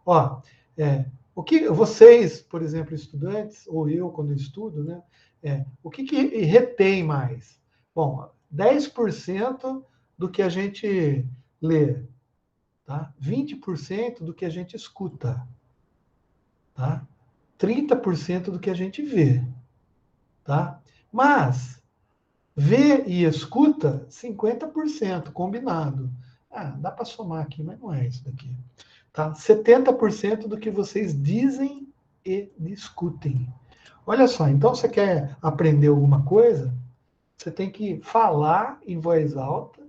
Ó, o que vocês, por exemplo, estudantes, ou eu quando eu estudo, né? O que retém mais? Bom, 10% do que a gente lê, tá? 20% do que a gente escuta, tá? 30% do que a gente vê, tá? Mas vê e escuta 50% combinado. Dá para somar aqui, mas não é isso daqui. Tá? 70% do que vocês dizem e discutem. Olha só, então você quer aprender alguma coisa? Você tem que falar em voz alta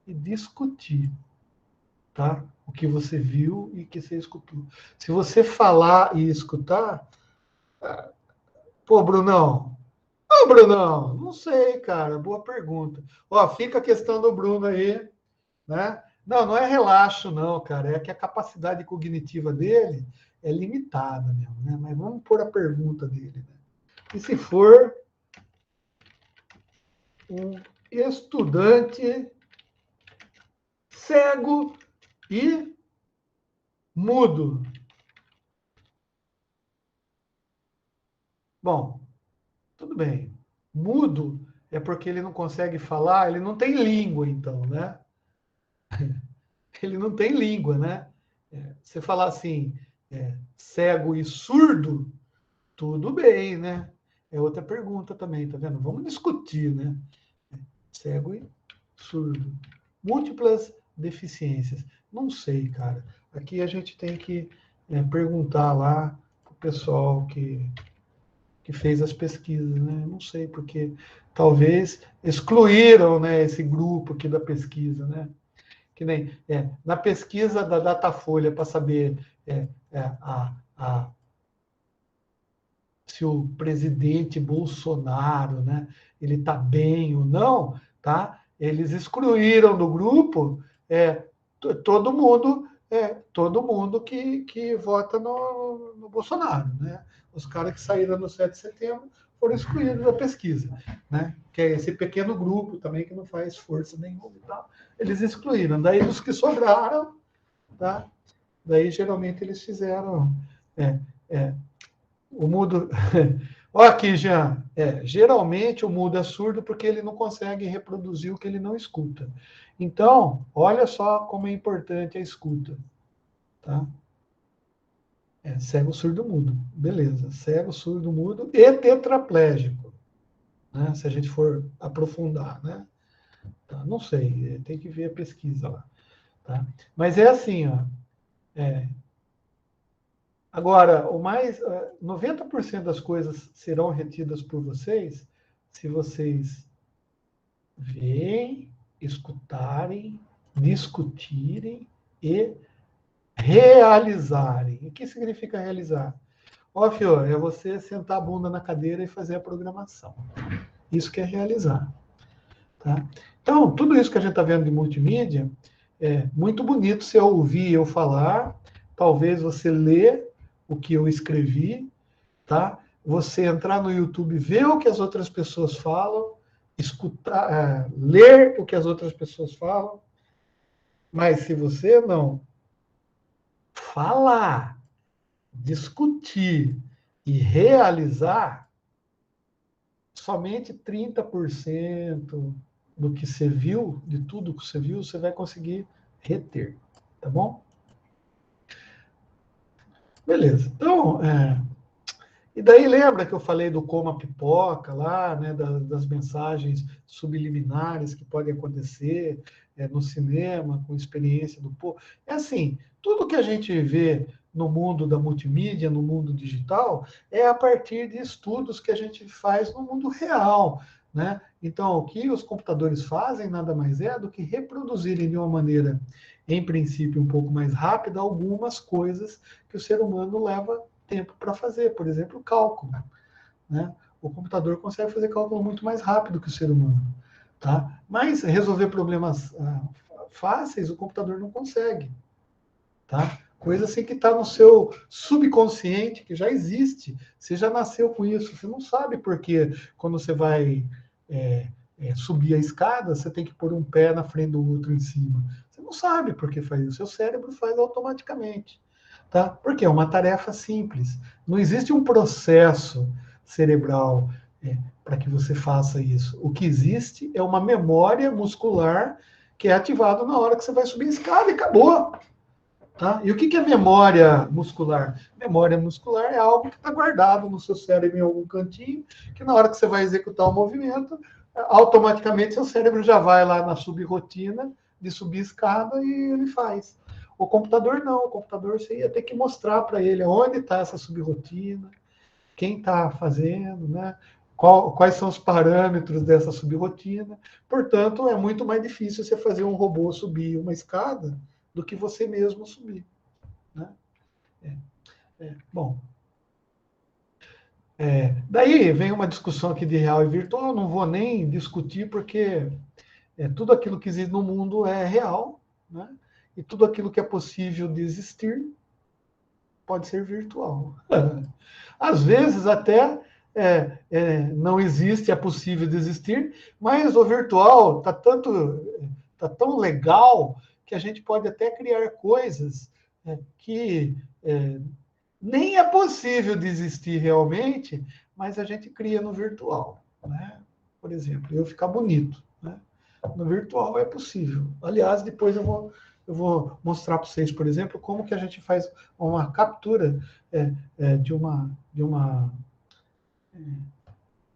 e discutir, tá? O que você viu e que você escutou. Se você falar e escutar, pô, Brunão, Ô, Brunão, não sei, cara. Boa pergunta. Ó, fica a questão do Bruno aí, né? Não, não é relaxo, não, cara. É que a capacidade cognitiva dele é limitada mesmo, né? Mas vamos pôr a pergunta dele, né? E se for um estudante cego e mudo? Bom, tudo bem. Mudo é porque ele não consegue falar, ele não tem língua, então, né? Ele não tem língua, né? Você falar assim, cego e surdo, tudo bem, né? É outra pergunta também, tá vendo? Vamos discutir, né? Cego e surdo. Múltiplas deficiências. Não sei, cara. Aqui a gente tem que perguntar lá pro pessoal que fez as pesquisas, né? Não sei, porque talvez excluíram, né, esse grupo aqui da pesquisa, né? Que nem na pesquisa da Datafolha para saber se o presidente Bolsonaro, né, ele está bem ou não, tá? Eles excluíram do grupo todo mundo que vota no Bolsonaro, né? Os caras que saíram no 7 de setembro foram excluídos da pesquisa, né? Que é esse pequeno grupo também que não faz força nenhuma e tal. Eles excluíram. Daí os que sobraram, tá? Daí geralmente eles fizeram é, é, o mudo. Olha aqui, Jean. Geralmente o mudo é surdo porque ele não consegue reproduzir o que ele não escuta. Então, olha só como é importante a escuta. Tá? Cego, surdo, mudo. Beleza. Cego, surdo, mudo e tetraplégico. Né? Se a gente for aprofundar. Né? Tá? Não sei, tem que ver a pesquisa lá. Tá? Mas é assim, ó. Agora, 90% das coisas serão retidas por vocês se vocês verem, escutarem, discutirem e realizarem. O que significa realizar? Ó, Fio, é você sentar a bunda na cadeira e fazer a programação. Isso que é realizar. Tá? Então, tudo isso que a gente está vendo de multimídia é muito bonito você ouvir eu falar, talvez você ler o que eu escrevi, tá? Você entrar no YouTube, ver o que as outras pessoas falam, escutar, ler o que as outras pessoas falam, mas se você não falar, discutir e realizar, somente 30% do que você viu, de tudo que você viu, você vai conseguir reter, tá bom? Beleza. Então, e daí lembra que eu falei do coma pipoca lá, né, das mensagens subliminares que podem acontecer no cinema, com experiência do povo. É assim, tudo que a gente vê no mundo da multimídia, no mundo digital, é a partir de estudos que a gente faz no mundo real, né? Então, o que os computadores fazem nada mais é do que reproduzirem de uma maneira, em princípio, um pouco mais rápida, algumas coisas que o ser humano leva tempo para fazer, por exemplo, cálculo. Né? O computador consegue fazer cálculo muito mais rápido que o ser humano. Tá? Mas resolver problemas fáceis, o computador não consegue. Tá? Coisa assim que está no seu subconsciente, que já existe. Você já nasceu com isso. Você não sabe porque quando você vai subir a escada, você tem que pôr um pé na frente do outro em cima. Você não sabe porque faz isso. O seu cérebro faz automaticamente. Tá? Porque é uma tarefa simples. Não existe um processo cerebral para que você faça isso. O que existe é uma memória muscular que é ativada na hora que você vai subir a escada e acabou. Tá? E o que é memória muscular? Memória muscular é algo que está guardado no seu cérebro em algum cantinho, que na hora que você vai executar o movimento, automaticamente seu cérebro já vai lá na subrotina de subir escada e ele faz. O computador não, o computador você ia ter que mostrar para ele onde está essa subrotina, quem está fazendo, né? Quais são os parâmetros dessa subrotina. Portanto, é muito mais difícil você fazer um robô subir uma escada do que você mesmo subir. Né? Bom, Daí vem uma discussão aqui de real e virtual, não vou nem discutir, porque tudo aquilo que existe no mundo é real, né? E tudo aquilo que é possível de existir pode ser virtual. Às vezes até não existe, é possível de existir, mas o virtual tá tão legal que a gente pode até criar coisas que nem é possível de existir realmente, mas a gente cria no virtual, né? Por exemplo, eu ficar bonito, né? No virtual é possível. Aliás, depois eu vou mostrar para vocês, por exemplo, como que a gente faz uma captura de uma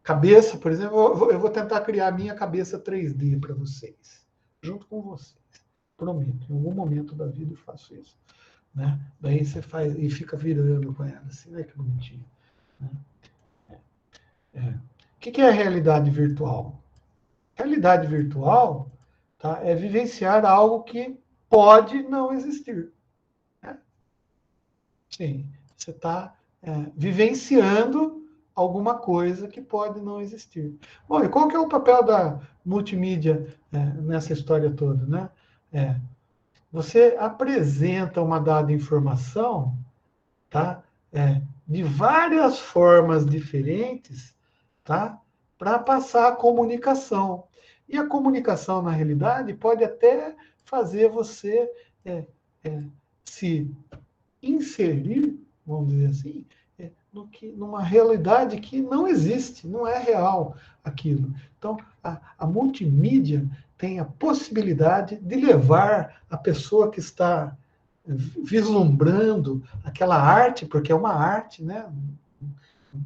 cabeça, por exemplo. Eu vou tentar criar a minha cabeça 3D para vocês, junto com vocês. Prometo, em algum momento da vida eu faço isso. Né? Daí você faz e fica virando com ela, assim, olha que bonitinho. Né? O que é a realidade virtual? Realidade virtual, tá, é vivenciar algo que pode não existir. Né? Sim, você está vivenciando alguma coisa que pode não existir. Bom, e qual que é o papel da multimídia nessa história toda, né? Você apresenta uma dada informação, tá? De várias formas diferentes, tá? Para passar a comunicação. E a comunicação, na realidade, pode até fazer você é, se inserir, vamos dizer assim, numa realidade que não existe, não é real aquilo. Então, a multimídia tem a possibilidade de levar a pessoa que está vislumbrando aquela arte, porque é uma arte, né?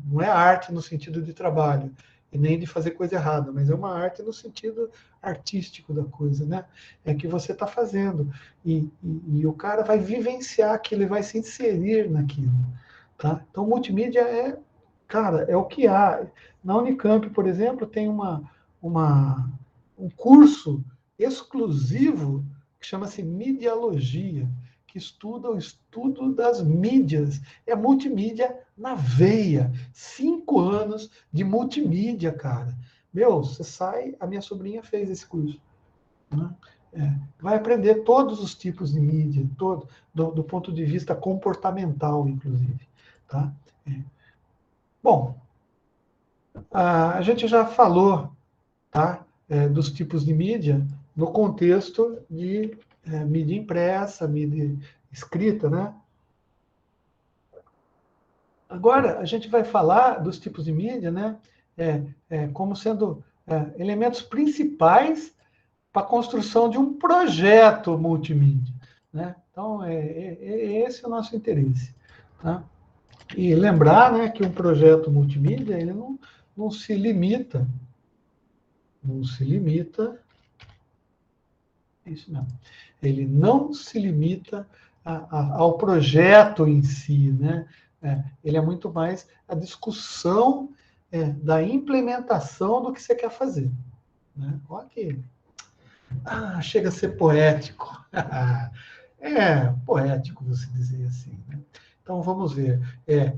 Não é arte no sentido de trabalho, e nem de fazer coisa errada, mas é uma arte no sentido artístico da coisa, né? É que você está fazendo. E o cara vai vivenciar aquilo, ele vai se inserir naquilo. Tá? Então, multimídia cara, é o que há. Na Unicamp, por exemplo, tem um curso exclusivo que chama-se Mediologia, que estuda o estudo das mídias. É multimídia na veia. 5 anos de multimídia, cara. Meu, você sai. A minha sobrinha fez esse curso. Né? Vai aprender todos os tipos de mídia, do ponto de vista comportamental, inclusive. Tá? Bom, a gente já falou, tá, dos tipos de mídia no contexto de mídia impressa, mídia escrita, né? Agora, a gente vai falar dos tipos de mídia, né? Como sendo elementos principais para a construção de um projeto multimídia. Né? Então, esse é o nosso interesse. Tá? E lembrar, né, que um projeto multimídia ele não se limita, isso não, ele não se limita ao projeto em si, né? Ele é muito mais a discussão da implementação do que você quer fazer. Né? Olha que chega a ser poético. É poético você dizer assim. Né? Então vamos ver.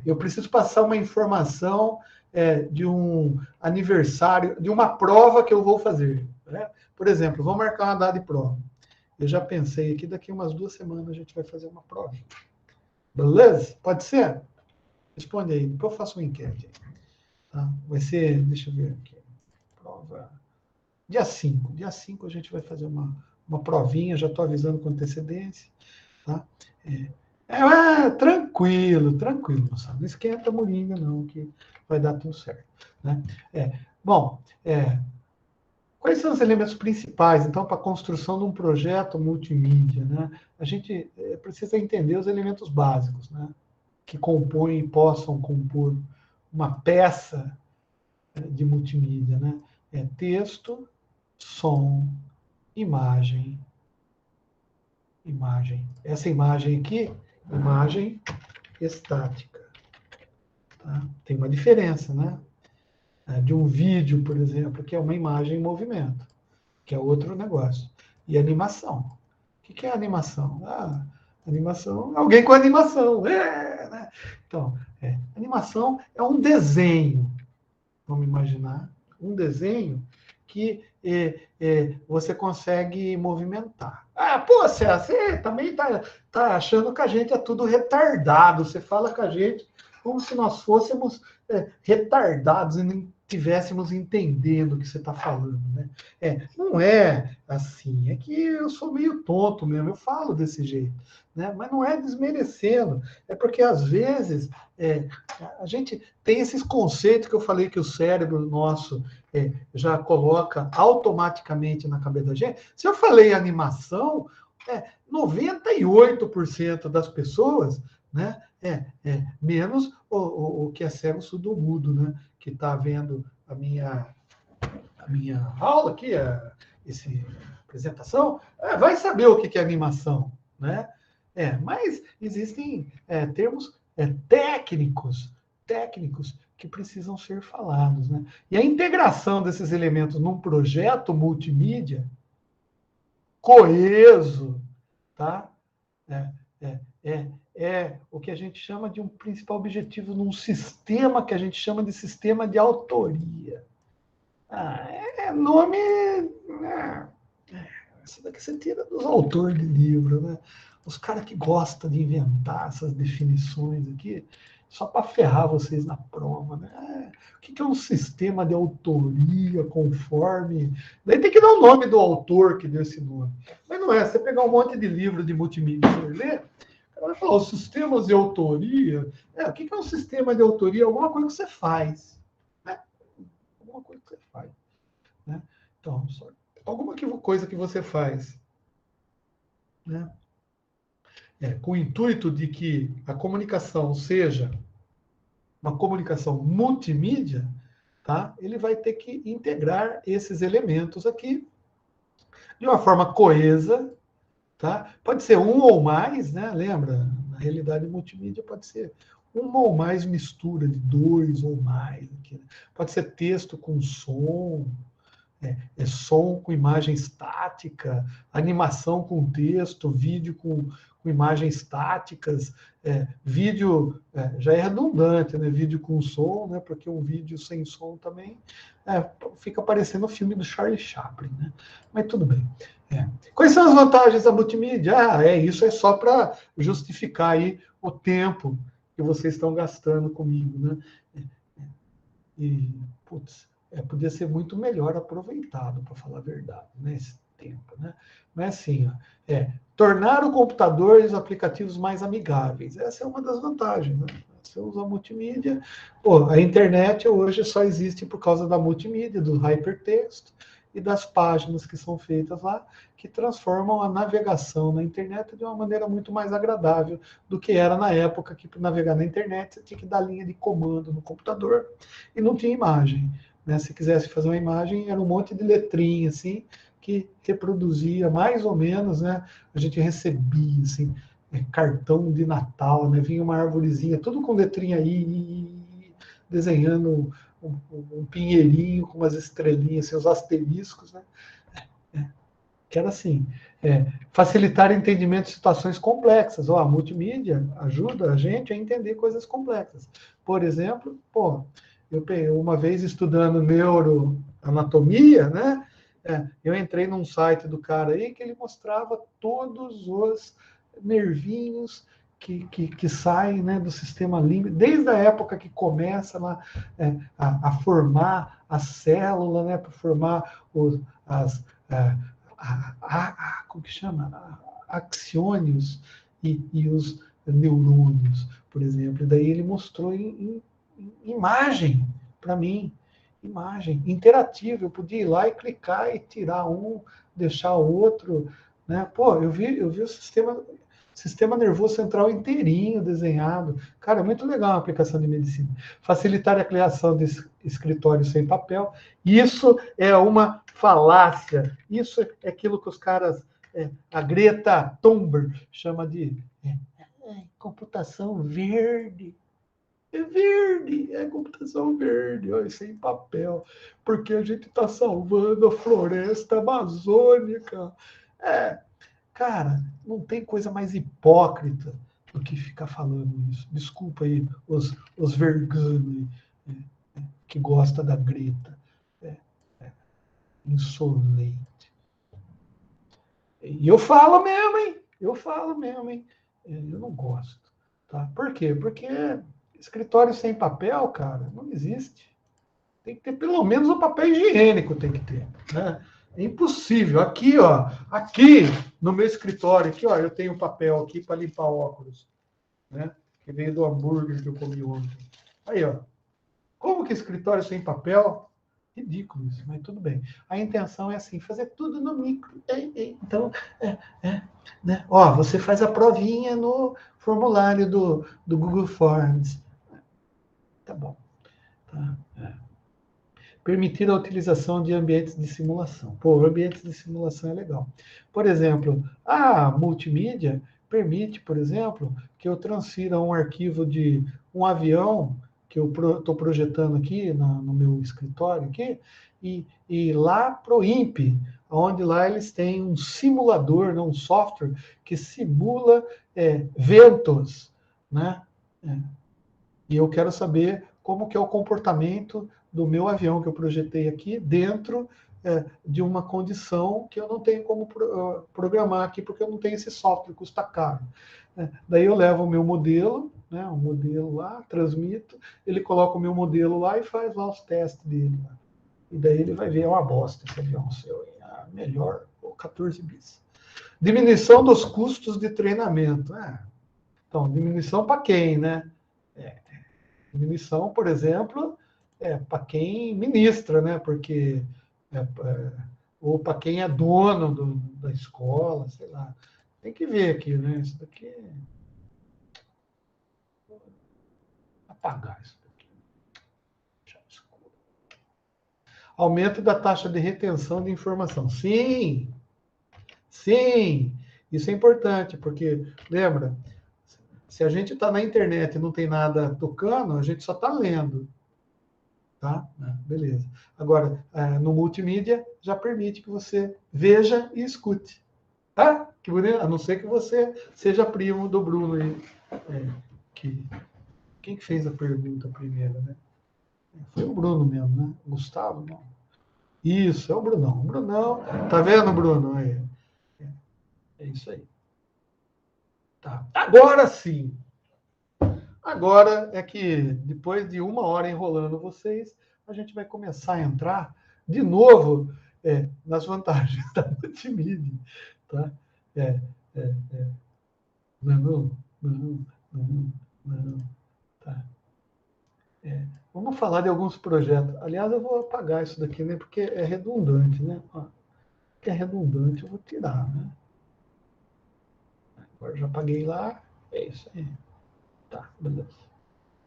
Eu preciso passar uma informação de um aniversário, de uma prova que eu vou fazer. Né? Por exemplo, vou marcar uma data de prova. Eu já pensei aqui, daqui umas 2 semanas a gente vai fazer uma prova. Beleza? Pode ser? Responde aí, depois eu faço uma enquete. Tá? Vai ser, deixa eu ver aqui. Prova. Dia 5. Dia 5 a gente vai fazer uma provinha, já estou avisando com antecedência. Tá? Tranquilo, moçada. Não esquenta a moringa, não, que vai dar tudo certo. Né? Bom, quais são os elementos principais, então, para a construção de um projeto multimídia? Né? A gente precisa entender os elementos básicos, né? Que compõem e possam compor uma peça de multimídia. Né? Texto, som, imagem. Essa imagem aqui, imagem estática. Tá? Tem uma diferença, né? De um vídeo, por exemplo, que é uma imagem em movimento, que é outro negócio. E animação. O que é animação? Animação, alguém com animação. Né? Então, animação é um desenho. Vamos imaginar um desenho que você consegue movimentar. Ah, pô, César, você também tá achando que a gente é tudo retardado. Você fala com a gente como se nós fôssemos retardados e nem estivéssemos entendendo o que você está falando, né? Não é assim, é que eu sou meio tonto mesmo, eu falo desse jeito, né? Mas não é desmerecendo, é porque às vezes a gente tem esses conceitos que eu falei que o cérebro nosso já coloca automaticamente na cabeça da gente. Se eu falei animação, 98% das pessoas, né, menos o que é cego surdo-mudo, né, que está vendo a minha aula aqui, essa apresentação, vai saber o que é animação, né? Mas existem termos técnicos que precisam ser falados, né? E a integração desses elementos num projeto multimídia coeso, tá? É, o que a gente chama de um principal objetivo num sistema que a gente chama de sistema de autoria. Nome. Isso daqui você tira dos autores de livro, né? Os caras que gostam de inventar essas definições aqui, só para ferrar vocês na prova, né? O que é um sistema de autoria conforme. Daí tem que dar o nome do autor que deu esse nome. Mas não é, você pegar um monte de livro de multimídia e ler, o cara vai falar, os sistemas de autoria. O que é um sistema de autoria? Alguma coisa que você faz. Né? Alguma coisa que você faz. Né? Então, alguma coisa que você faz, né? Com o intuito de que a comunicação seja uma comunicação multimídia, tá? Ele vai ter que integrar esses elementos aqui de uma forma coesa, tá? Pode ser um ou mais, né? Lembra? Na realidade multimídia pode ser uma ou mais mistura de dois ou mais. Aqui, né? Pode ser texto com som, som com imagem estática, animação com texto, vídeo com imagens estáticas, vídeo já é redundante, né? Vídeo com som, né? Porque um vídeo sem som também fica parecendo o filme do Charlie Chaplin, né? Mas tudo bem. Quais são as vantagens da multimídia? Isso é só para justificar aí o tempo que vocês estão gastando comigo, né? E, putz, podia ser muito melhor aproveitado, para falar a verdade, nesse tempo. Né? Mas assim, tornar o computador e os aplicativos mais amigáveis. Essa é uma das vantagens. Né? Você usa a multimídia. A internet hoje só existe por causa da multimídia, do hypertexto e das páginas que são feitas lá, que transformam a navegação na internet de uma maneira muito mais agradável do que era na época que para navegar na internet você tinha que dar linha de comando no computador e não tinha imagem. Né? Se quisesse fazer uma imagem, era um monte de letrinha assim, que reproduzia mais ou menos, né? A gente recebia assim, cartão de Natal, né? Vinha uma arvorezinha, tudo com letrinha aí, desenhando um pinheirinho com umas estrelinhas, assim, os asteriscos, né? Que era assim, facilitar o entendimento de situações complexas. A multimídia ajuda a gente a entender coisas complexas. Por exemplo, eu uma vez estudando neuroanatomia, né? Eu entrei num site do cara aí que ele mostrava todos os nervinhos que saem, né, do sistema límbico, desde a época que começa lá, a formar a célula, né, para formar as, como que chama? Axiônios e os neurônios, por exemplo. E daí ele mostrou em imagem para mim, imagem interativa. Eu podia ir lá e clicar e tirar um, deixar outro, né? Eu vi o sistema nervoso central inteirinho desenhado. Cara, é muito legal a aplicação de medicina. Facilitar a criação de escritórios sem papel. Isso é uma falácia. Isso é aquilo que os caras, a Greta Thunberg chama de computação verde. É verde, é computação verde, sem papel, porque a gente está salvando a floresta amazônica. Cara, não tem coisa mais hipócrita do que ficar falando isso. Desculpa aí os veganos que gostam da Greta. É, insolente. E eu falo mesmo, hein? Eu falo mesmo, hein? Eu não gosto. Tá? Por quê? Porque escritório sem papel, cara, não existe. Tem que ter pelo menos o papel higiênico, tem que ter. Né? É impossível. Aqui, ó, aqui no meu escritório, aqui, ó, eu tenho papel aqui para limpar óculos, né? Que veio do hambúrguer que eu comi ontem. Aí, ó. Como que escritório sem papel? Ridículo isso, mas tudo bem. A intenção é assim, fazer tudo no micro. Então, né? Ó, você faz a provinha no formulário do Google Forms. Tá bom. Tá. Permitir a utilização de ambientes de simulação. Pô, ambientes de simulação é legal. Por exemplo, a multimídia permite, por exemplo, que eu transfira um arquivo de um avião que eu estou projetando aqui no meu escritório aqui, e lá para o INPE, onde lá eles têm um simulador, né, um software que simula ventos, né? E eu quero saber como que é o comportamento do meu avião que eu projetei aqui dentro de uma condição que eu não tenho como programar aqui, porque eu não tenho esse software, custa caro. Daí eu levo o meu modelo, né, o modelo lá, transmito, ele coloca o meu modelo lá e faz lá os testes dele. Lá. E daí ele vai ver, é uma bosta esse avião seu. Melhor, 14 bis. Diminuição dos custos de treinamento. Então, diminuição para quem, né? Diminuição, por exemplo, para quem ministra, né? Porque ou para quem é dono da escola, sei lá. Tem que ver aqui, né? Isso daqui apagar isso daqui. Aumento da taxa de retenção de informação. Sim, sim, isso é importante, porque lembra, se a gente está na internet e não tem nada tocando, a gente só está lendo. Tá? Beleza. Agora, no multimídia, já permite que você veja e escute. Tá? Que bonito. A não ser que você seja primo do Bruno aí. Que, quem que fez a pergunta primeiro, né? Foi o Bruno mesmo, né? Gustavo, não. Isso, é o Brunão. O Brunão, tá vendo, Bruno? É isso aí. Tá. Agora sim. Agora é que, depois de 1 hora enrolando vocês, a gente vai começar a entrar de novo nas vantagens da multimídia. Tá? É, é, é. Não, não, não, não. Tá. Vamos falar de alguns projetos. Aliás, eu vou apagar isso daqui, né? Porque é redundante, né? Porque é redundante, eu vou tirar, né? Agora já apaguei lá. É isso aí. Tá, beleza.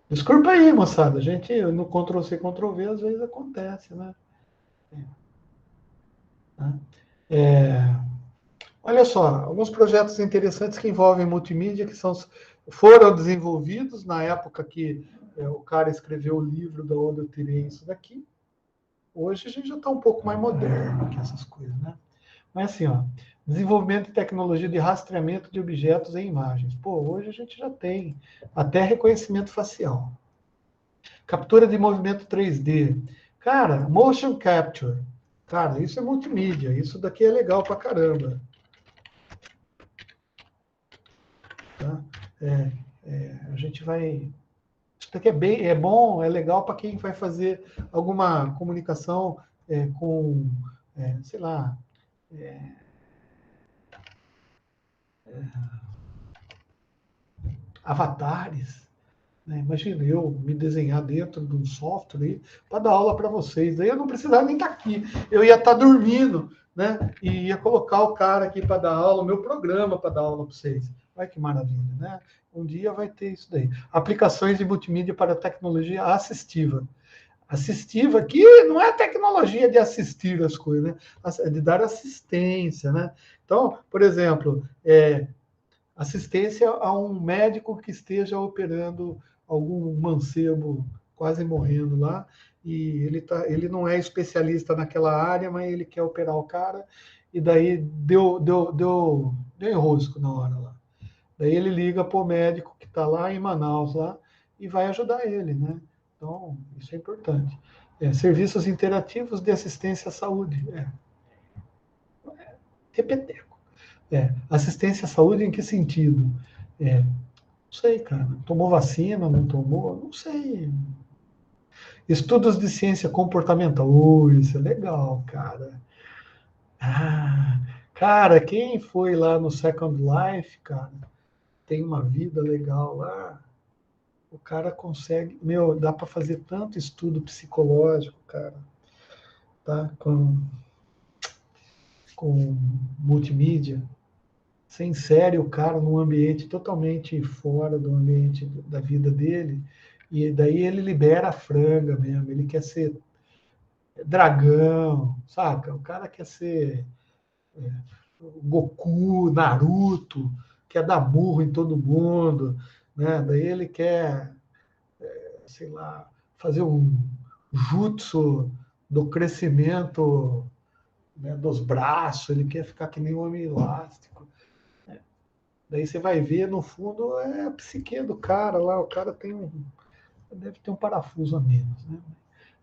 Desculpa aí, moçada. A gente, no Ctrl+C, Ctrl+V, às vezes acontece, né? Tá? Olha só, alguns projetos interessantes que envolvem multimídia, foram desenvolvidos na época que o cara escreveu o livro da onde eu tirei isso daqui. Hoje a gente já está um pouco mais moderno que essas coisas, né? Mas assim, ó, desenvolvimento de tecnologia de rastreamento de objetos em imagens. Pô, hoje a gente já tem até reconhecimento facial. Captura de movimento 3D. Cara, motion capture. Cara, isso é multimídia. Isso daqui é legal pra caramba. Tá? A gente vai. Isso daqui é bom, é legal para quem vai fazer alguma comunicação com, sei lá, avatares. Né? Imagina eu me desenhar dentro de um software para dar aula para vocês. Aí eu não precisava nem estar aqui. Eu ia estar dormindo, né? E ia colocar o cara aqui para dar aula, o meu programa para dar aula para vocês. Olha que maravilha, né? Um dia vai ter isso daí. Aplicações de multimídia para tecnologia assistiva. Assistiva, que não é tecnologia de assistir as coisas, né? É de dar assistência, né? Então, por exemplo, assistência a um médico que esteja operando algum mancebo quase morrendo lá, e ele não é especialista naquela área, mas ele quer operar o cara, e daí deu enrosco na hora lá. Daí ele liga para o médico que está lá em Manaus lá e vai ajudar ele, né? Então, isso é importante. Serviços interativos de assistência à saúde. Repeteco. Assistência à saúde em que sentido? Não sei, cara. Tomou vacina, não tomou? Não sei. Estudos de ciência comportamental. Isso é legal, cara. Ah, cara, quem foi lá no Second Life, cara, tem uma vida legal lá. O cara consegue, meu, dá para fazer tanto estudo psicológico, cara, tá? Com multimídia. Você insere o cara num ambiente totalmente fora do ambiente da vida dele, e daí ele libera a franga mesmo. Ele quer ser dragão, saca? O cara quer ser Goku, Naruto, quer dar burro em todo mundo, né? Daí ele quer, sei lá, fazer um jutsu do crescimento, né, dos braços, ele quer ficar que nem um homem elástico. Daí você vai ver, no fundo, é a psique do cara lá, o cara deve ter um parafuso a menos, né?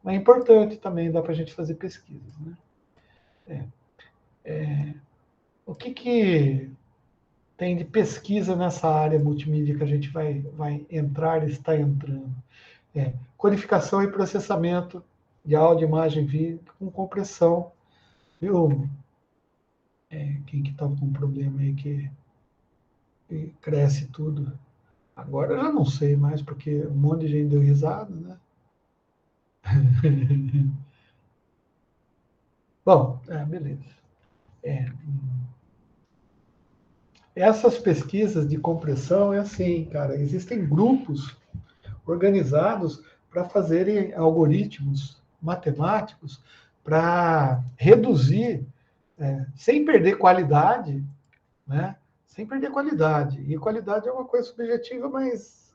Mas é importante também, dá para a gente fazer pesquisas, né? O que tem de pesquisa nessa área multimídia que a gente vai entrar, está entrando? Codificação e processamento de áudio, imagem, vídeo com compressão. Viu? Quem que estava com problema aí que cresce tudo? Agora eu já não sei mais, porque um monte de gente deu risada, né? Bom, beleza. Essas pesquisas de compressão é assim, cara, existem grupos organizados para fazerem algoritmos matemáticos para reduzir, sem perder qualidade, né? Sem perder qualidade. E qualidade é uma coisa subjetiva, mas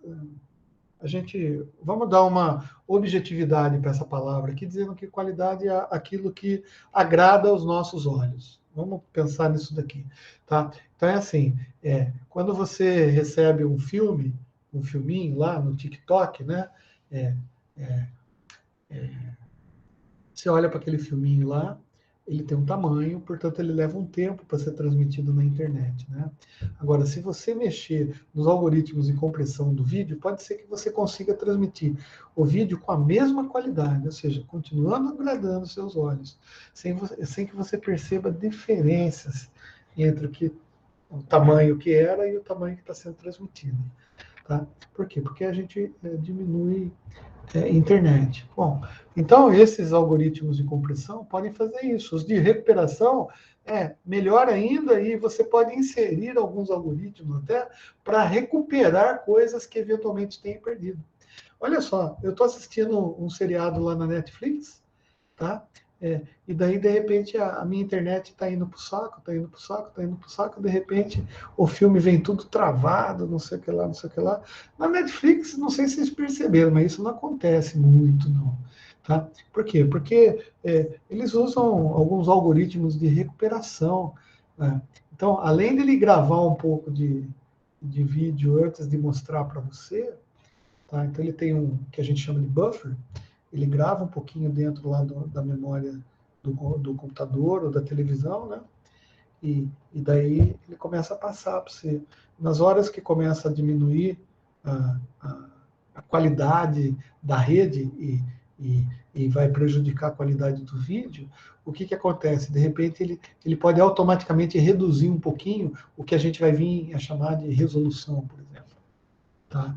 a gente vamos dar uma objetividade para essa palavra aqui, dizendo que qualidade é aquilo que agrada aos nossos olhos. Vamos pensar nisso daqui, tá? Então é assim, quando você recebe um filme, um filminho lá no TikTok, né? É, é, Você olha para aquele filminho lá, ele tem um tamanho, portanto ele leva um tempo para ser transmitido na internet, né? Agora, se você mexer nos algoritmos de compressão do vídeo, pode ser que você consiga transmitir o vídeo com a mesma qualidade, ou seja, continuando agradando seus olhos, sem que você perceba diferenças entre o tamanho que era e o tamanho que está sendo transmitido, tá? Por quê? Porque a gente diminui internet. Bom, então esses algoritmos de compressão podem fazer isso. Os de recuperação melhor ainda, e você pode inserir alguns algoritmos até para recuperar coisas que eventualmente tenha perdido. Olha só, eu estou assistindo um seriado lá na Netflix, tá? E daí, de repente, a minha internet está indo para o saco, está indo para o saco, está indo para o saco, de repente o filme vem tudo travado, não sei o que lá, não sei o que lá. Na Netflix, não sei se vocês perceberam, mas isso não acontece muito, não. Tá? Por quê? Porque eles usam alguns algoritmos de recuperação. Né? Então, além de ele gravar um pouco de vídeo antes de mostrar para você, tá? Então ele tem um que a gente chama de buffer, ele grava um pouquinho dentro lá da memória do computador ou da televisão, né? E daí ele começa a passar para você. Nas horas que começa a diminuir a, a, a qualidade da rede e vai prejudicar a qualidade do vídeo, o que acontece? De repente ele pode automaticamente reduzir um pouquinho o que a gente vai vir a chamar de resolução, por exemplo. Tá?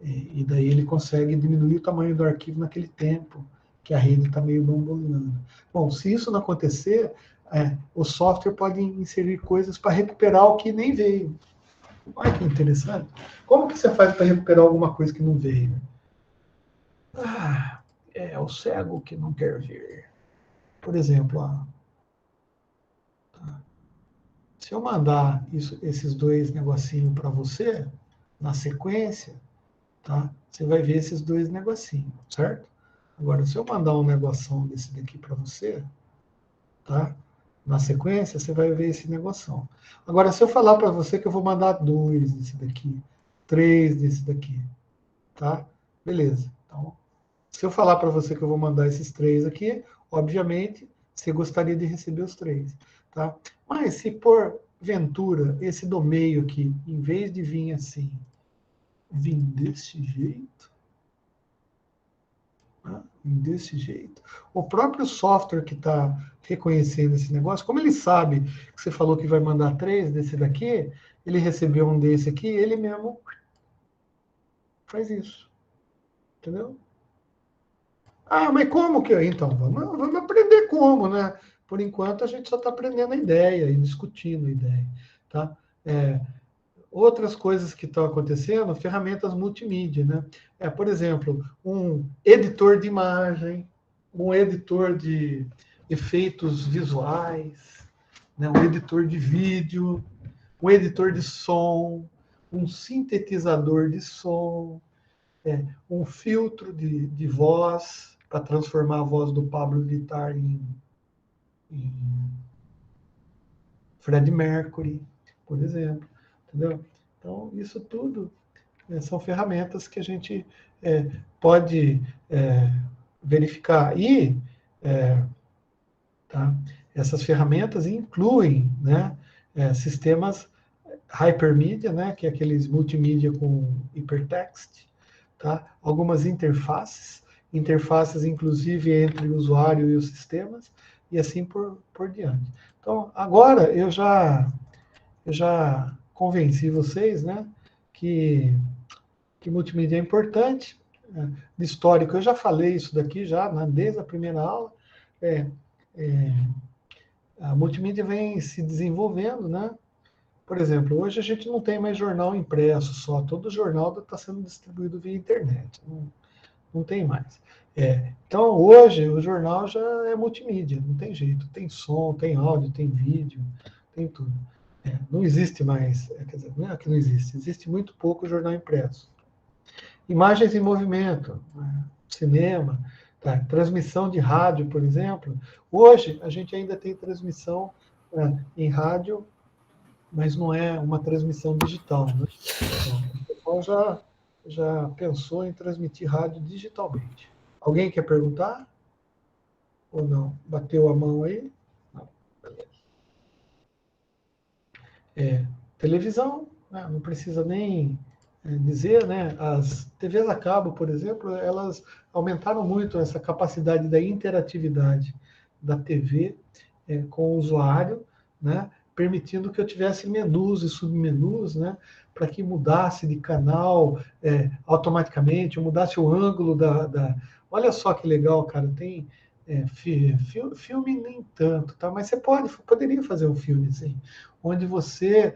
E daí ele consegue diminuir o tamanho do arquivo naquele tempo que a rede está meio bamboleando. Bom, se isso não acontecer, o software pode inserir coisas para recuperar o que nem veio. Olha que interessante. Como que você faz para recuperar alguma coisa que não veio? É o cego que não quer ver. Por exemplo, se eu mandar esses dois negocinhos para você, na sequência, tá? Você vai ver esses dois negocinhos, certo? Agora, se eu mandar um negocinho desse daqui para você, tá? na sequência, você vai ver esse negoção. Agora, se eu falar para você que eu vou mandar 2 desse daqui, 3 desse daqui, tá? Beleza. Então, se eu falar para você que eu vou mandar esses 3 aqui, obviamente, você gostaria de receber os 3, tá? Mas se por ventura esse do meio aqui, em vez de vir assim, vir desse jeito, tá? Desse jeito. O próprio software que está reconhecendo esse negócio, como ele sabe que você falou que vai mandar 3 desse daqui, ele recebeu um desse aqui, ele mesmo faz isso. Entendeu? Ah, mas como que é? Então, vamos aprender como, né? Por enquanto, a gente só está aprendendo a ideia e discutindo a ideia. Tá? Outras coisas que estão acontecendo, ferramentas multimídia, né? Por exemplo, um editor de imagem, um editor de efeitos visuais, né? Um editor de vídeo, um editor de som, um sintetizador de som, um filtro de voz para transformar a voz do Pablo Vittar em Fred Mercury, por exemplo. Entendeu? Então, isso tudo são ferramentas que a gente pode verificar. E tá, essas ferramentas incluem, né, sistemas hypermedia, né, que é aqueles multimídia com hypertext, tá? Algumas interfaces inclusive entre o usuário e os sistemas, e assim por diante. Então, agora eu já convenci vocês, né, que multimídia é importante. De histórico, eu já falei isso daqui já, né, desde a primeira aula. É, é, a multimídia vem se desenvolvendo, né? Por exemplo, hoje a gente não tem mais jornal impresso só, todo jornal está sendo distribuído via internet, não tem mais. Então, hoje, o jornal já é multimídia, não tem jeito, tem som, tem áudio, tem vídeo, tem tudo. Não existe mais, quer dizer, não é que não existe, existe muito pouco jornal impresso. Imagens em movimento, né? Cinema, tá? Transmissão de rádio, por exemplo. Hoje, a gente ainda tem transmissão em rádio, mas não é uma transmissão digital, né? Então, o pessoal já pensou em transmitir rádio digitalmente. Alguém quer perguntar? Ou não? Bateu a mão aí? Não. Televisão, né? Não precisa nem dizer, né? As TVs a cabo, por exemplo, elas aumentaram muito essa capacidade da interatividade da TV com o usuário, né? Permitindo que eu tivesse menus e submenus, né? Para que mudasse de canal automaticamente, mudasse o ângulo da. Olha só que legal, cara, tem filme nem tanto, tá? Mas você poderia fazer um filme assim, onde você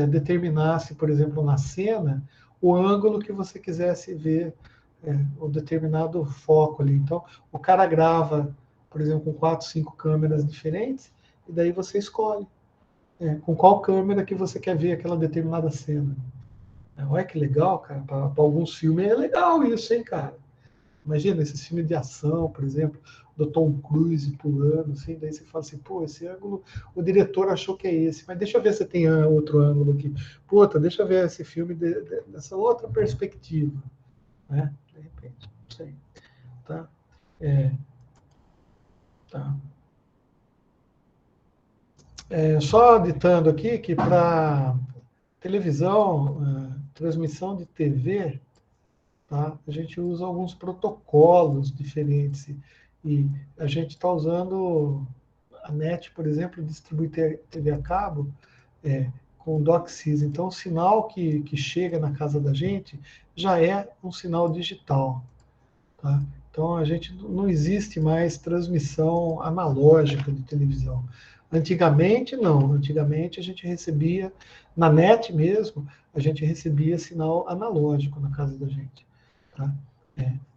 determinasse, por exemplo, na cena, o ângulo que você quisesse ver o determinado foco ali. Então, o cara grava, por exemplo, com 4, 5 câmeras diferentes, e daí você escolhe com qual câmera que você quer ver aquela determinada cena. Olha que legal, cara. Para alguns filmes é legal isso, hein, cara. Imagina esse filme de ação, por exemplo, do Tom Cruise pulando, assim, daí você fala assim, pô, esse ângulo, o diretor achou que é esse, mas deixa eu ver se tem outro ângulo aqui. Puta, deixa eu ver esse filme dessa outra perspectiva, né? De repente, não sei, tá? Tá. Só ditando aqui que para televisão, transmissão de TV, tá? A gente usa alguns protocolos diferentes e a gente está usando a NET, por exemplo, distribui TV a cabo com DOCSIS. Então, o sinal que chega na casa da gente já é um sinal digital. Tá? Então, a gente não existe mais transmissão analógica de televisão. Antigamente, não. Antigamente, a gente recebia, na NET mesmo, a gente recebia sinal analógico na casa da gente. Tá?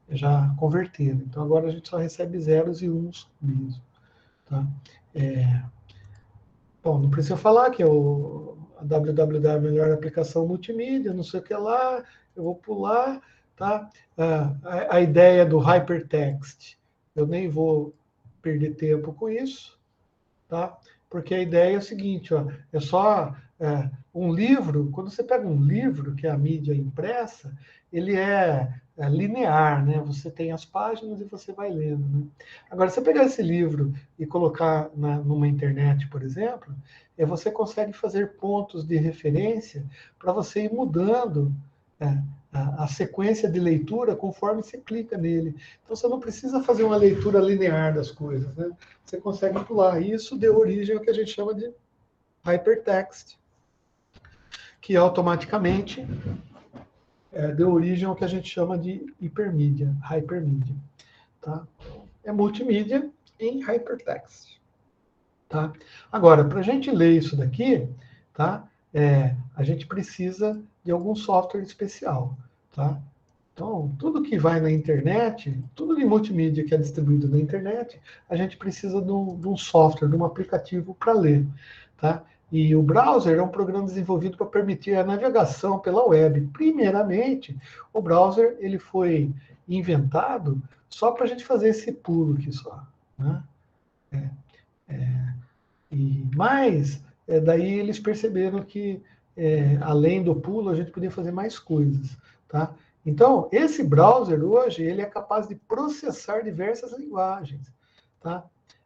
Já convertendo. Então, agora a gente só recebe zeros e uns mesmo. Tá? Bom, não precisa falar que a www é a melhor aplicação multimídia, não sei o que lá, eu vou pular, tá? A ideia do hypertext, eu nem vou perder tempo com isso, tá? Porque a ideia é o seguinte, ó, é só um livro, quando você pega um livro, que é a mídia impressa, ele é linear, né? Você tem as páginas e você vai lendo, né? Agora, se você pegar esse livro e colocar numa internet, por exemplo, você consegue fazer pontos de referência para você ir mudando é, a sequência de leitura conforme você clica nele. Então, você não precisa fazer uma leitura linear das coisas, né? Você consegue pular. Isso deu origem ao que a gente chama de hypertext, que automaticamente deu origem ao que a gente chama de hipermídia, hypermídia. Tá? É multimídia em hypertext. Tá? Agora, para a gente ler isso daqui, tá? A gente precisa de algum software especial. Tá? Então, tudo que vai na internet, tudo de multimídia que é distribuído na internet, a gente precisa de um software, de um aplicativo para ler. Tá? E o browser é um programa desenvolvido para permitir a navegação pela web. Primeiramente, o browser ele foi inventado só para a gente fazer esse pulo aqui só. Né? Mas daí eles perceberam que além do pulo a gente podia fazer mais coisas, tá? Então esse browser hoje ele é capaz de processar diversas linguagens, tá?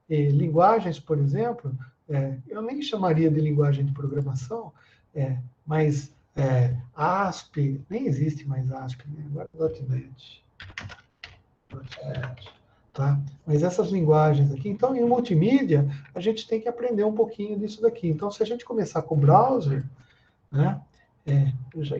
Linguagens, por exemplo, eu nem chamaria de linguagem de programação, mas ASP, nem existe mais ASP, né? Agora é .NET. Tá? Mas essas linguagens aqui, então em multimídia, a gente tem que aprender um pouquinho disso daqui. Então, se a gente começar com o browser, né,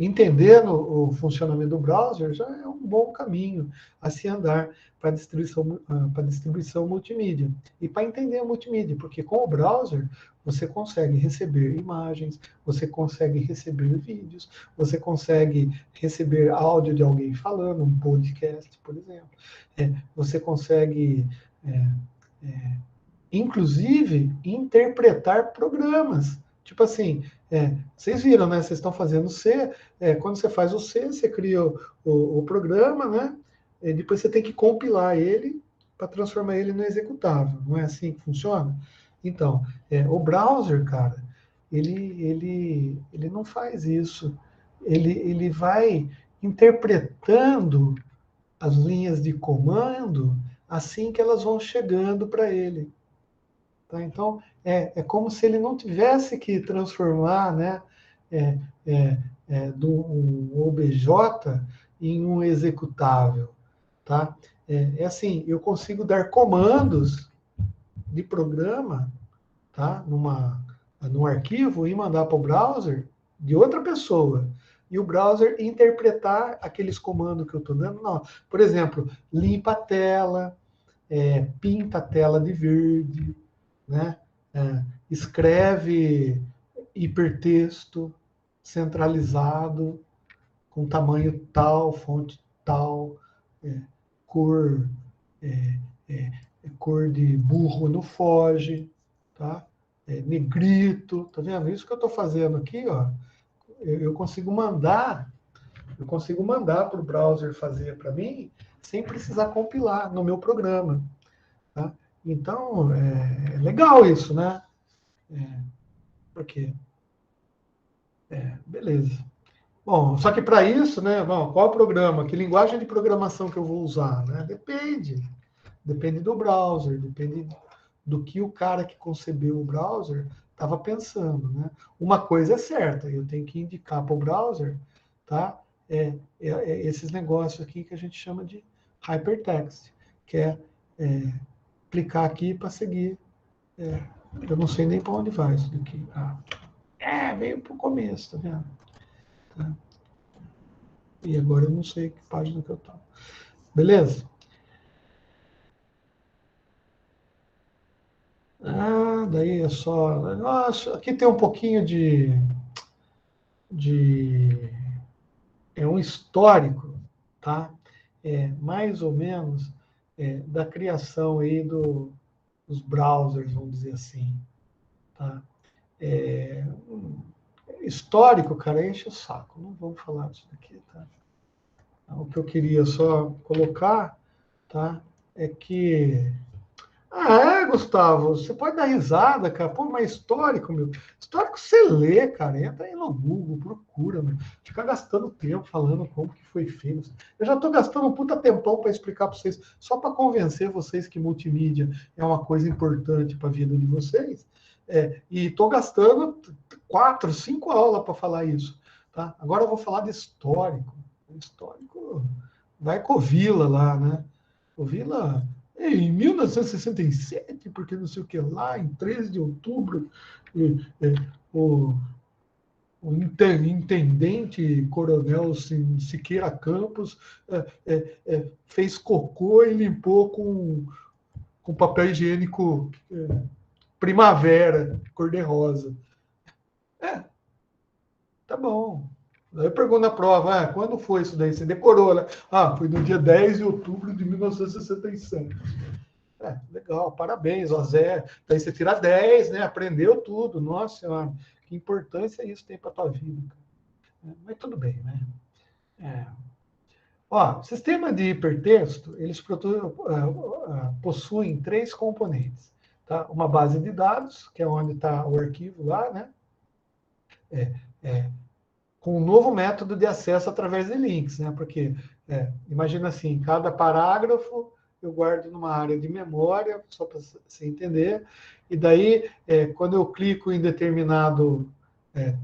entendendo o funcionamento do browser, já é um bom caminho a se andar para distribuição multimídia. E para entender a multimídia, porque com o browser você consegue receber imagens, você consegue receber vídeos, você consegue receber áudio de alguém falando, um podcast, por exemplo. Você consegue, inclusive, interpretar programas. Tipo assim, vocês viram, né? Vocês estão fazendo C. Quando você faz o C, você cria o programa, né? E depois você tem que compilar ele para transformar ele no executável. Não é assim que funciona? Então, o browser, cara, ele não faz isso. Ele vai interpretando as linhas de comando assim que elas vão chegando para ele. Tá? Então, é como se ele não tivesse que transformar, né, do um OBJ em um executável. Tá? Assim, eu consigo dar comandos de programa, tá, num arquivo e mandar para o browser de outra pessoa. E o browser interpretar aqueles comandos que eu estou dando. Não. Por exemplo, limpa a tela, pinta a tela de verde, né? Escreve hipertexto centralizado, com tamanho tal, fonte tal, cor, é, é, cor de burro não foge, tá? Negrito, tá vendo? Isso que eu estou fazendo aqui, ó, eu consigo mandar para o browser fazer para mim sem precisar compilar no meu programa, tá? Então, é legal isso, né? Porque, beleza. Bom, só que para isso, né? Bom, qual programa? Que linguagem de programação que eu vou usar? Né? Depende. Depende do browser, depende do que o cara que concebeu o browser estava pensando, né? Uma coisa é certa, eu tenho que indicar para o browser, tá? Esses negócios aqui que a gente chama de hypertext, que é clicar aqui para seguir. Eu não sei nem para onde vai isso daqui. Veio para o começo, tá vendo? Tá? E agora eu não sei que página que eu estou. Beleza? Daí é só. Nossa, aqui tem um pouquinho de um histórico, tá? Mais ou menos da criação aí dos browsers, vamos dizer assim, tá? Histórico, cara, enche o saco. Não vamos falar disso daqui, tá? O que eu queria só colocar, tá? É que Ah, é, Gustavo, você pode dar risada, cara. Pô, mas histórico, meu. Histórico você lê, cara. Entra aí no Google, procura, meu. Fica gastando tempo falando como que foi feito. Eu já estou gastando um puta tempão para explicar para vocês, só para convencer vocês que multimídia é uma coisa importante para a vida de vocês. E estou gastando 4, 5 aulas para falar isso. Tá? Agora eu vou falar de histórico. Histórico vai com o Vila lá, né? O Vila em 1967, porque não sei o que lá, em 13 de outubro, o, o intendente Coronel Siqueira Campos fez cocô e limpou com papel higiênico primavera, cor-de-rosa. É, tá bom. Aí eu pergunto na prova, quando foi isso daí? Você decorou, né? Ah, foi no dia 10 de outubro de 1967. Legal, parabéns, ó Zé. Daí você tira 10, né? Aprendeu tudo. Nossa Senhora, que importância isso tem para a tua vida. Mas tudo bem, né? É. Ó, o sistema de hipertexto, eles possuem 3 componentes. Tá? Uma base de dados, que é onde está o arquivo lá, né? É, é, com um novo método de acesso através de links, né? Porque, imagina assim, cada parágrafo eu guardo numa área de memória, só para você entender, e daí, quando eu clico em determinado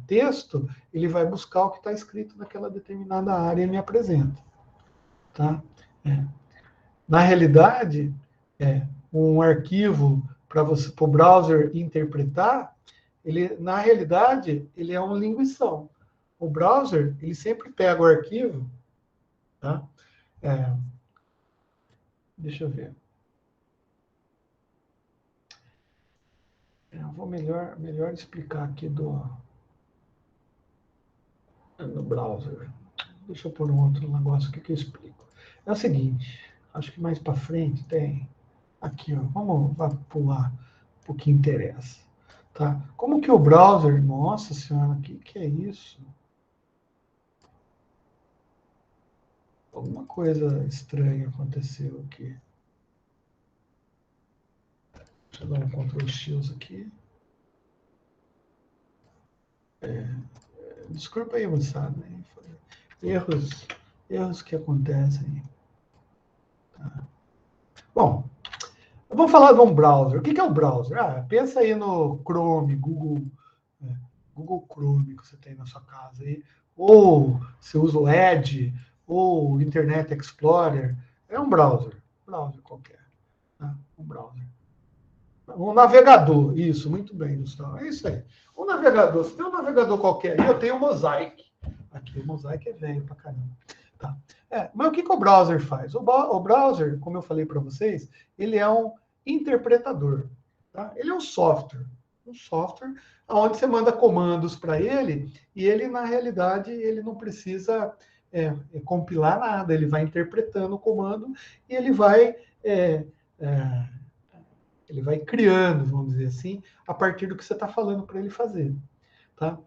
texto, ele vai buscar o que está escrito naquela determinada área e me apresenta. Tá? É. Na realidade, um arquivo para o browser interpretar, na realidade, ele é um linguição. O browser, ele sempre pega o arquivo, tá? Deixa eu ver. Eu vou melhor explicar aqui no browser. Deixa eu pôr um outro negócio aqui que eu explico. É o seguinte, acho que mais para frente tem aqui, ó. Vamos pular o que interessa, tá? Como que o browser, nossa senhora, o que é isso? Alguma coisa estranha aconteceu aqui. Deixa eu dar um Ctrl X aqui. Desculpa aí, moçada. Erros que acontecem. Tá? Bom, vamos falar de um browser. O que é um browser? Pensa aí no Chrome, Google Chrome que você tem na sua casa aí, ou você usa o Edge, ou Internet Explorer. É um browser qualquer. Tá? Um browser. Um navegador, isso, muito bem, Gustavo. É isso aí. Um navegador, se tem um navegador qualquer aí, eu tenho o Mosaic. Aqui, o Mosaic é velho pra caramba. Tá. Mas o que o browser faz? O browser, como eu falei para vocês, ele é um interpretador. Tá? Ele é um software. Um software onde você manda comandos para ele e ele, na realidade, ele não precisa compilar nada. Ele vai interpretando o comando e ele vai criando, vamos dizer assim, a partir do que você está falando para ele fazer. Tá?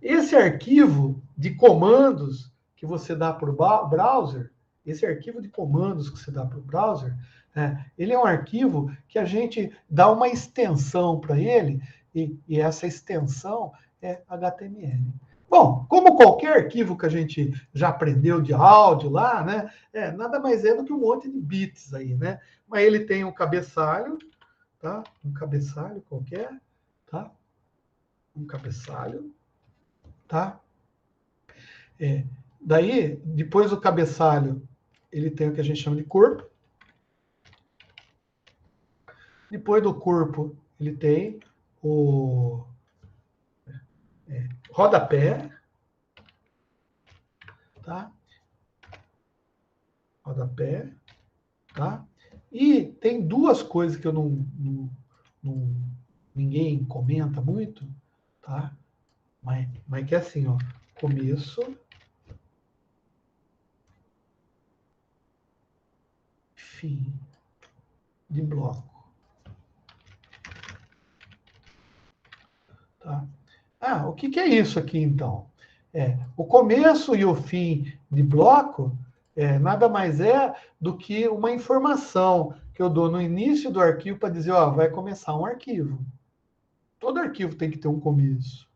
Esse arquivo de comandos que você dá para o browser, esse arquivo de comandos que você dá para o browser, ele é um arquivo que a gente dá uma extensão para ele, e essa extensão é HTML. Bom, como qualquer arquivo que a gente já aprendeu de áudio lá, né? Nada mais é do que um monte de bits aí, né? Mas ele tem um cabeçalho, tá? Um cabeçalho qualquer, tá? Um cabeçalho, tá? Daí, depois do cabeçalho, ele tem o que a gente chama de corpo. Depois do corpo, ele tem o rodapé, tá? Rodapé, tá? E tem duas coisas que eu ninguém comenta muito, tá? Mas que é assim, ó, começo, fim de bloco, tá? O que é isso aqui, então? O começo e o fim de bloco nada mais é do que uma informação que eu dou no início do arquivo para dizer, ó, vai começar um arquivo. Todo arquivo tem que ter um começo,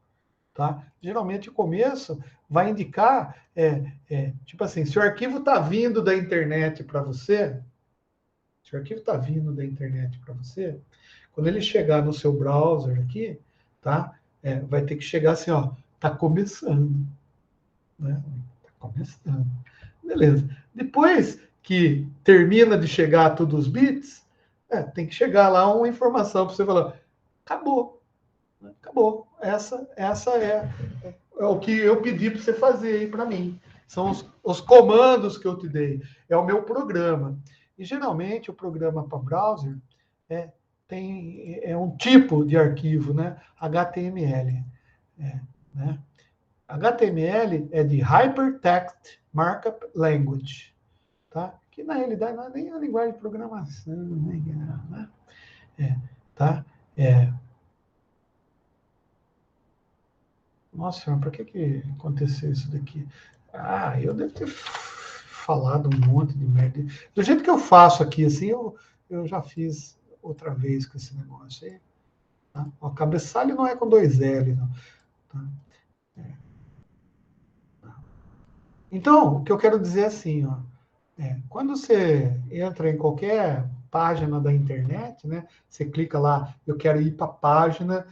tá? Geralmente o começo vai indicar, tipo assim, se o arquivo está vindo da internet para você, se o arquivo está vindo da internet para você, quando ele chegar no seu browser aqui, tá? Vai ter que chegar assim, ó, tá começando, né? Tá começando. Beleza. Depois que termina de chegar todos os bits, tem que chegar lá uma informação para você falar, acabou, né? Acabou. Essa é o que eu pedi para você fazer aí para mim. São os comandos que eu te dei. É o meu programa. E geralmente o programa para browser é um tipo de arquivo, né? HTML. Né? HTML é de Hypertext Markup Language, tá? Que na realidade não é nem a linguagem de programação, né? Tá? Nossa, por que aconteceu isso daqui? Ah, eu devo ter falado um monte de merda. Do jeito que eu faço aqui, assim, eu já fiz outra vez com esse negócio aí. Tá? O cabeçalho não é com 2L, não. Tá? Então, o que eu quero dizer é assim, ó, quando você entra em qualquer página da internet, né, você clica lá, eu quero ir para a página,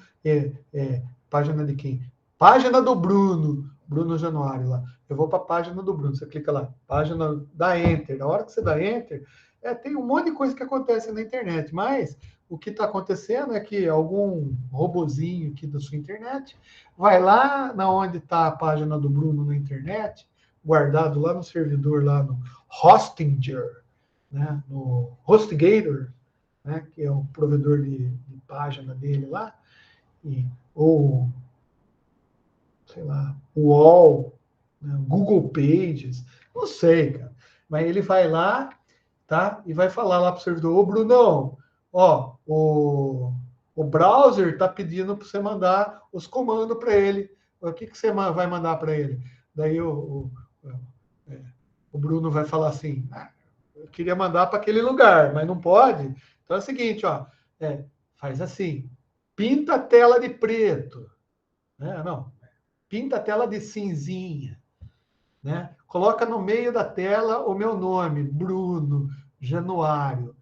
página de quem? Página do Bruno Januário lá. Eu vou para a página do Bruno, você clica lá, página, dá Enter. Na hora que você dá Enter, tem um monte de coisa que acontece na internet, mas o que está acontecendo é que algum robozinho aqui da sua internet vai lá na onde está a página do Bruno na internet, guardado lá no servidor, lá no Hostinger, né, no HostGator, né, que é o provedor de página dele lá, ou, sei lá, UOL, né, Google Pages, não sei, cara. Mas ele vai lá, tá, e vai falar lá para o servidor, ô Brunão, ó, o browser está pedindo para você mandar os comandos para ele. O que você vai mandar para ele? Daí o Bruno vai falar assim, eu queria mandar para aquele lugar, mas não pode. Então é o seguinte, ó, faz assim, pinta a tela de preto, né? Não, pinta a tela de cinzinha, né? Coloca no meio da tela o meu nome, Bruno Januário.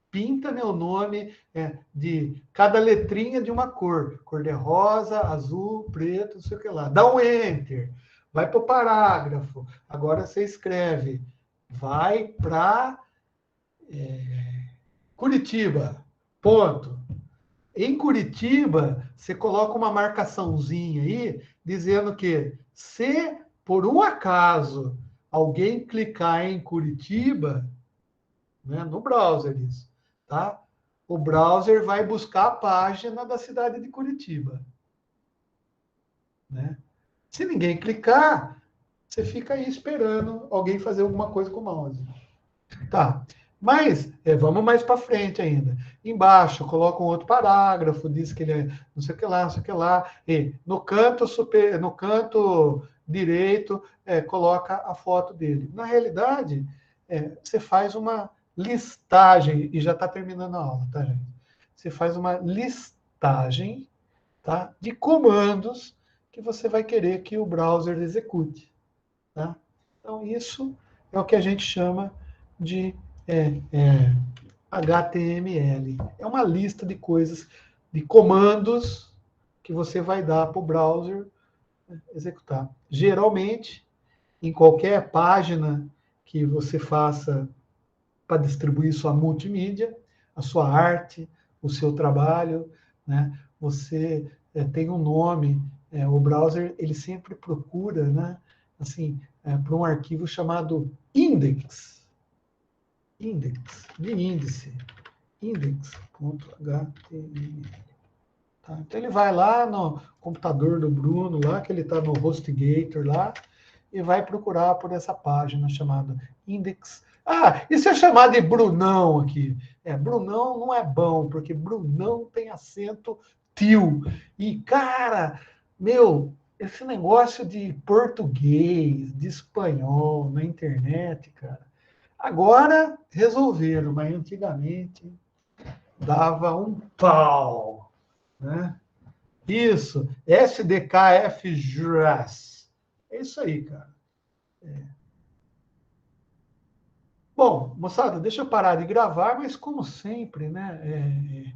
Pinta meu nome de cada letrinha de uma cor de rosa, azul, preto, não sei o que lá. Dá um enter, vai para o parágrafo. Agora você escreve, vai para Curitiba, ponto. Em Curitiba, você coloca uma marcaçãozinha aí, dizendo que se por um acaso alguém clicar em Curitiba, né, no browser isso, tá? O browser vai buscar a página da cidade de Curitiba, né? Se ninguém clicar, você fica aí esperando alguém fazer alguma coisa com o mouse. Tá. Mas vamos mais para frente ainda. Embaixo, coloca um outro parágrafo, diz que ele é não sei o que lá, não sei o que lá. E no canto direito, coloca a foto dele. Na realidade, você faz uma listagem, e já está terminando a aula, tá, gente? Você faz uma listagem, tá, de comandos que você vai querer que o browser execute. Tá? Então, isso é o que a gente chama de HTML. É uma lista de coisas, de comandos que você vai dar para o browser executar. Geralmente, em qualquer página que você faça para distribuir sua multimídia, a sua arte, o seu trabalho, né? Você tem um nome, o browser ele sempre procura, né? Assim, para um arquivo chamado index, de índice, index.html. Tá? Então ele vai lá no computador do Bruno, lá que ele está no HostGator lá, e vai procurar por essa página chamada index. Ah, e se eu chamar de Brunão aqui? Brunão não é bom, porque Brunão tem acento tio. E, cara, meu, esse negócio de português, de espanhol na internet, cara, agora resolveram, mas antigamente dava um pau, né? Isso, SDKF-JAS. É isso aí, cara. Bom, moçada, deixa eu parar de gravar, mas como sempre, né?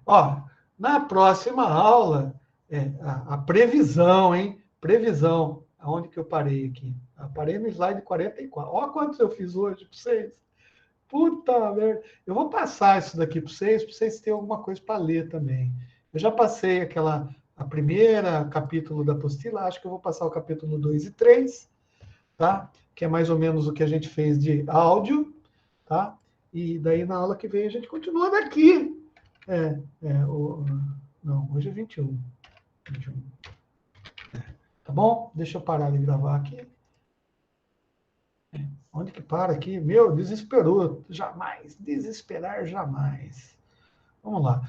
Ó, na próxima aula, a previsão, hein? Previsão. Aonde que eu parei aqui? Eu parei no slide 44. Ó, quantos eu fiz hoje para vocês. Puta merda. Eu vou passar isso daqui para vocês terem alguma coisa para ler também. Eu já passei a primeira capítulo da apostila, acho que eu vou passar o capítulo 2 e 3, tá? Que é mais ou menos o que a gente fez de áudio, tá? E daí na aula que vem a gente continua daqui. Não, hoje é 21. 21. Tá bom? Deixa eu parar de gravar aqui. Onde que para aqui? Meu, desesperou. Jamais. Desesperar jamais. Vamos lá.